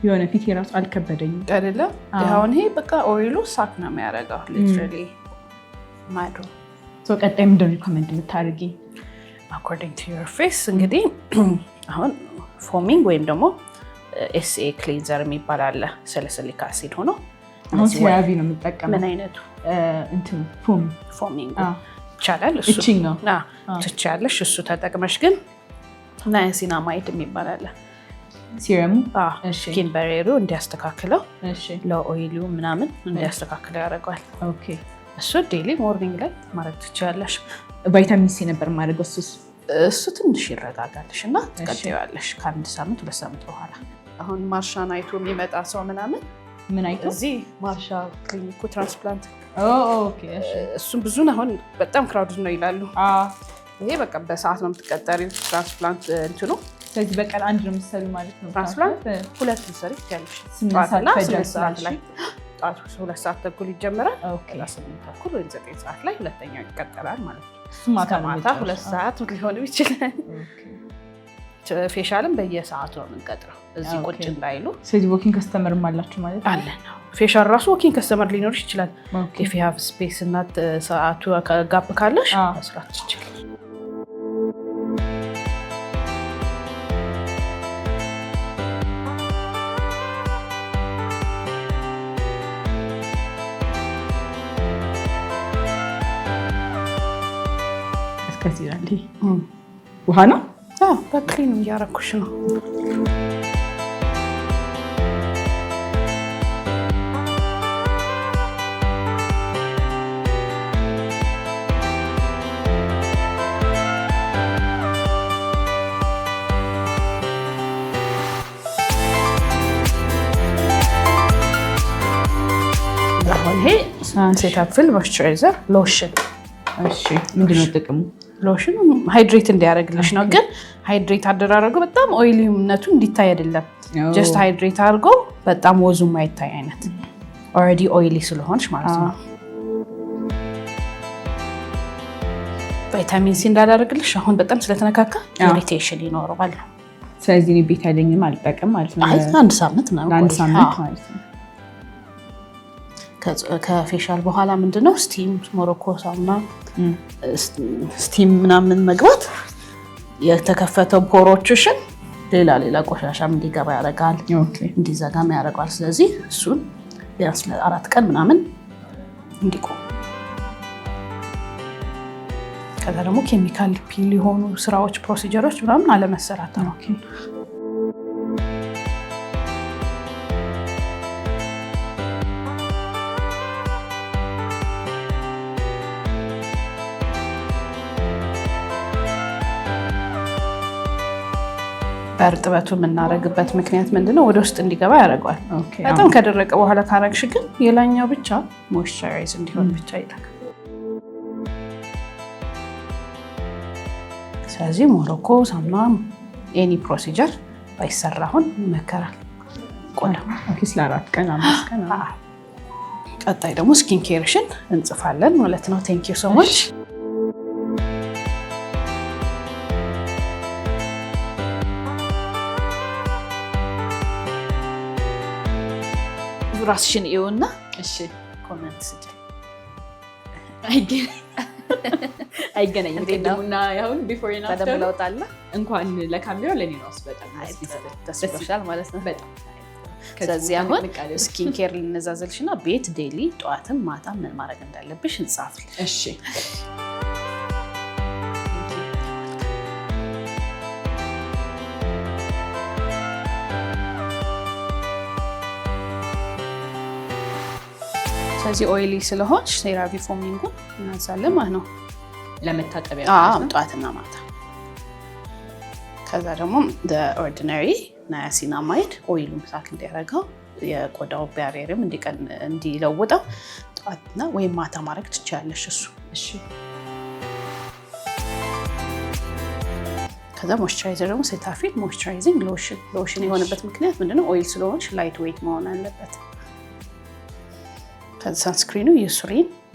የሆነ ፊት የራሱ አልከበደኝም አይደለ? አሁን ይሄ በቃ ኦይሉ ሳክ ነው የሚያደርገው ሊትራሊ ማዶ። ሶ ቀጣይ ምንድን ነው ሪኮመንድ የምታደርጊ? አኮርዲንግ ቱ ዩር ፌስ እንግዲህ አሁን ፎሚንግ ወይም ደግሞ ኤስኤ ክሊንዘር የሚባል አለ። ሰሊሲሊክ አሲድ ሆኖ አሁን ሲራቪ ነው የምጠቀመው። ምን አይነቱ እንትን ፎሚንግ ይቻላል። እሱ ነው ትቻለሽ። እሱ ተጠቅመሽ ግን ናያሲናማይድ የሚባል አለ ሲረሙ ስኪን ባሪየሩ እንዲያስተካክለው ለኦይሊው ምናምን እንዲያስተካክለው ያደርገዋል። ኦኬ እሱ ዴይሊ ሞርኒንግ ላይ ማድረግ ትችላለሽ። ቫይታሚን ሲ ነበር ማድረገው። እሱ ትንሽ ይረጋጋልሽ እና ትቀጥያለሽ ከአንድ ሳምንት 2 ሳምንት በኋላ። አሁን ማርሻን አይቶ የሚመጣ ሰው ምናምን ምን አይቶ እዚህ ማርሻ ክሊኒኩ ትራንስፕላንት እሱም ብዙን አሁን በጣም ክራውድድ ነው ይላሉ። ይሄ በቃ በሰዓት ነው የምትቀጠሪው ትራንስፕላንት እንትኑ። ስለዚህ በቀን አንድ ነው የምትሰሪው ማለት ነው? ትራንስፕላንት 2 ልትሰሪ ትችያለሽ። 8 ሰዓት ላይ ጠዋት 2 ሰዓት ተኩል ይጀምራል። 8 ተኩል ወይም 9 ሰዓት ላይ ሁለተኛው ይቀጠላል ማለት ነው። ማታ 2 ሰዓት ሊሆን ይችላል። ፌሻልም በየሰዓቱ ነው የምንቀጥረው እዚህ ቁጭ እንዳይሉ። ስለዚህ ወኪንግ ከስተመር አላችሁ ማለት ነው? አለን ነው። ፌሻል ራሱ ወኪንግ ከስተመር ሊኖርሽ ይችላል። ኢፍ ዩ ሃቭ ስፔስ እና ሰዓቱ ጋፕ ካለሽ መስራት ይችላል። ከዚህ ያለ ውሃ ነው። በክሊኑ እያረኩሽ ነው። ይሄ ሴታፕል ሞይስቸራይዘር ሎሽን። እሺ ምንድን ነው ጥቅሙ? ሎሽን ሃይድሬት እንዲያደርግልሽ ነው። ግን ሃይድሬት አደራረገው በጣም ኦይሊነቱ እንዲታይ አይደለም። ጀስት ሃይድሬት አድርጎ በጣም ወዙ ማይታይ አይነት ኦልሬዲ ኦይሊ ስለሆንሽ ማለት ነው። ቫይታሚን ሲ እንዳላደርግልሽ አሁን በጣም ስለተነካካ ኢሪቴሽን ይኖረዋል። ስለዚህ እኔ ቤታዲንን አልጠቀም ማለት ነው። አንድ ሳምንት ነው ማለት ነው። ከፌሻል በኋላ ምንድነው ስቲም ሞሮኮ ሳሙና ስቲም ምናምን መግባት የተከፈተው ፖሮችሽን ሌላ ቆሻሻም እንዲገባ ያደርጋል፣ እንዲዘጋም ያደርጋል። ስለዚህ እሱን ቢያንስ ለ4 ቀን ምናምን እንዲቆም። ከዛ ደግሞ ኬሚካል ፒል የሆኑ ስራዎች ፕሮሲጀሮች ምናምን አለመሰራት ነው። እርጥበቱ የምናደርግበት ምክንያት ምንድነው? ወደ ውስጥ እንዲገባ ያደርገዋል። በጣም ከደረቀ በኋላ ካረግሽ ግን የላኛው ብቻ ሞይስቸራይዝ እንዲሆን ብቻ ይላል። ስለዚህ ሞሮኮ ሳሙና ኤኒ ፕሮሲጀር ባይሰራ አሁን ይመከራል። ቆዳ ለ4 ቀን 5 ቀን። ቀጣይ ደግሞ ስኪን ኬርሽን እንጽፋለን ማለት ነው። ቴንክ ዩ ሶ ማች። ራስሽን ይውና እሺ ኮሜንት ስጪ። አይገናኝም እና ያሁን ቢፎር እና አፍተር ተደምለውታል። እንኳን ለካሜራው ለኔ ነው በጣም ደስ ይላል ማለት ነው። በጣም ስለዚህ አሁን ስኪን ኬር ልንዛዘልሽና ቤት ዴይሊ ጠዋትም ማታ ምን ማድረግ እንዳለብሽ እንጻፍልሽ። እሺ ስለዚህ ኦይሊ ስለሆንሽ ሴራቪ ፎሚንጉን እናዛለን ማለት ነው ለመታጠቢያ ጠዋትና ማታ። ከዛ ደግሞ ኦርዲናሪ ናያሲናማይድ ኦይሉን ሳክ እንዲያደርገው የቆዳው ባሪየርም እንዲለውጠው ጠዋትና ወይም ማታ ማድረግ ትችላለሽ እሱ። እሺ ከዛ ሞይስቸራይዘር ደግሞ ሴታፊል ሞይስቸራይዚንግ ሎሽን የሆነበት ምክንያት ምንድነው? ኦይል ስለሆንሽ ላይት ዌይት መሆን አለበት። ሳንስክሪኑ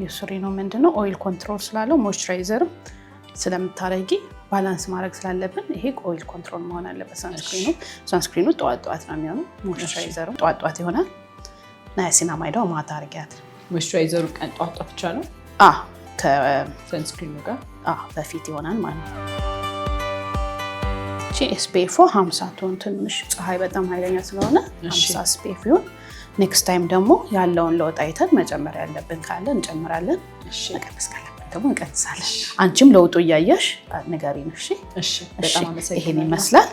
የሱሪኑ ምንድነው? ኦይል ኮንትሮል ስላለው ሞይስቸራይዘርም ስለምታረጊ ባላንስ ማድረግ ስላለብን ይሄ ኦይል ኮንትሮል መሆን አለበት። ሳንስክሪኑ ጠዋት ነው የሚሆነው፣ ሞይስቸራይዘሩ ጠዋት ይሆናል። ናያሲናማይድ ማታ አርጊያት። ሞይስቸራይዘሩ ቀን ጠዋት ብቻ ነው ከሳንስክሪኑ ጋር በፊት ይሆናል ማለት ነው። ኤስፒኤፍ 50 ቶን ትንሽ ፀሐይ በጣም ኃይለኛ ስለሆነ 50 ኤስፒኤፍ ይሁን። ኔክስት ታይም ደግሞ ያለውን ለውጥ አይተን መጨመር ያለብን ካለ እንጨምራለን፣ መቀነስ ካለብን ደግሞ እንቀንሳለን። አንቺም ለውጡ እያየሽ ንገሪን። እሺ በጣም አመሰግናለሁ። ይሄን ይመስላል።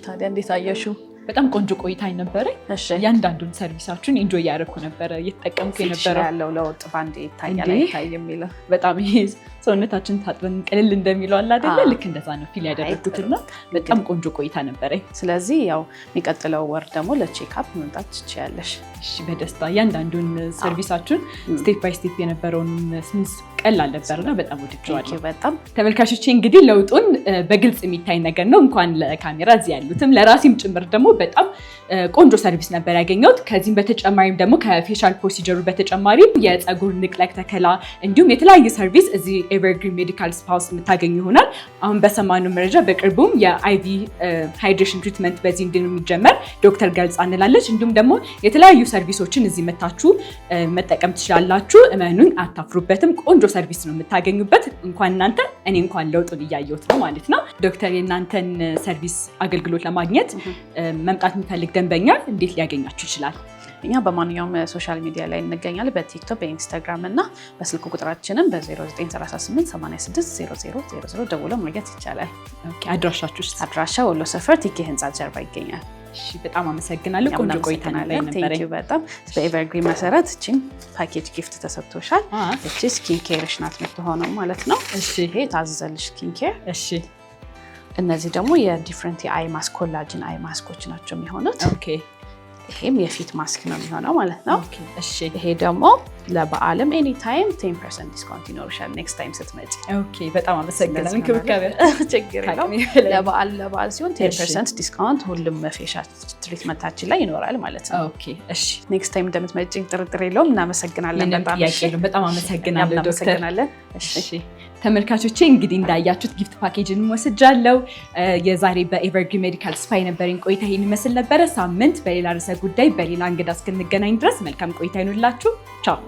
ታዲያ እንዴት አየሽው? በጣም ቆንጆ ቆይታ ነበረኝ። እያንዳንዱን ሰርቪሳችሁን ኢንጆይ ያደረኩ ነበረ፣ እየተጠቀምኩ የነበረው ያለው ለውጥ ባንዴ ይታያል የሚለው በጣም ይሄ ሰውነታችን ታጥበን ቅልል እንደሚለው አለ አይደለ? ልክ እንደዛ ነው ፊል ያደረኩትና በጣም ቆንጆ ቆይታ ነበረኝ። ስለዚህ ያው የሚቀጥለው ወር ደግሞ ለቼክአፕ መምጣት ትችያለሽ። እሺ በደስታ እያንዳንዱን ሰርቪሳችሁን ስቴፕ ባይ ስቴፕ የነበረውን ስንስ ቀላል ነበርና በጣም ወድጄዋለሁ። በጣም ተመልካቾቼ እንግዲህ ለውጡን በግልጽ የሚታይ ነገር ነው። እንኳን ለካሜራ እዚህ ያሉትም ለራሴም ጭምር ደግሞ በጣም ቆንጆ ሰርቪስ ነበር ያገኘሁት። ከዚህም በተጨማሪም ደግሞ ከፌሻል ፕሮሲጀሩ በተጨማሪም የፀጉር ንቅለ ተከላ እንዲሁም የተለያየ ሰርቪስ እዚህ ኤቨርግሪን ሜዲካል ስፓ ውስጥ የምታገኙ ይሆናል። አሁን በሰማነው መረጃ በቅርቡም የአይቪ ሃይድሬሽን ትሪትመንት በዚህ እንደሚጀመር ዶክተር ገልጻ እንላለች። እንዲሁም ደግሞ የተለያዩ ሰርቪሶችን እዚህ መታችሁ መጠቀም ትችላላችሁ። እመኑን አታፍሩበትም። ቆንጆ ሰርቪስ ነው የምታገኙበት። እንኳን እናንተ እኔ እንኳን ለውጡን እያየሁት ነው ማለት ነው። ዶክተር የእናንተን ሰርቪስ አገልግሎት ለማግኘት መምጣት የሚፈልግ ደንበኛ እንዴት ሊያገኛችሁ ይችላል? እኛ በማንኛውም ሶሻል ሚዲያ ላይ እንገኛለን። በቲክቶክ፣ በኢንስታግራም እና በስልክ ቁጥራችንም በ0938860000 ደውሎ ማግኘት ይቻላል። አድራሻችሁ? አድራሻ ወሎ ሰፈር ቲኬ ህንፃ ጀርባ ይገኛል። እሺ በጣም አመሰግናለሁ። ቆንጆ ቆይታ ነበረኝ። በጣም በኤቨርግሪን መሰረት እቺም ፓኬጅ ጊፍት ተሰጥቶሻል። እቺ ስኪን ኬርሽ ናት የምትሆነው ማለት ነው። እሺ ይሄ ታዘዘልሽ ስኪን ኬር። እሺ እነዚህ ደግሞ የዲፍረንት የአይ ማስክ ኮላጅን አይ ማስኮች ናቸው የሚሆኑት። ኦኬ ይሄም የፊት ማስክ ነው የሚሆነው ማለት ነው። ኦኬ እሺ ይሄ ደግሞ ለበዓልም ኤኒ ታይም 10% ዲስካውንት ይኖርሻል ኔክስት ታይም ስትመጪ። ኦኬ በጣም አመሰግናለሁ። እንክብካቤ ችግር የለውም። ለበዓል ሲሆን 10% ዲስካውንት ሁሉም ፌሻል ትሪትመንታችን ላይ ይኖራል ማለት ነው። ኦኬ እሺ ኔክስት ታይም እንደምትመጪ ጥርጥር የለውም። እናመሰግናለን። በጣም አመሰግናለሁ ዶክተር። እሺ ተመልካቾቼ እንግዲህ እንዳያችሁት ጊፍት ፓኬጅን ወስጃለሁ። የዛሬ በኤቨርግሪን ሜዲካል ስፓ የነበረኝ ቆይታ ይሄን ይመስል ነበረ። ሳምንት በሌላ ርዕሰ ጉዳይ በሌላ እንግዳ እስክንገናኝ ድረስ መልካም ቆይታ ይኑላችሁ። ቻው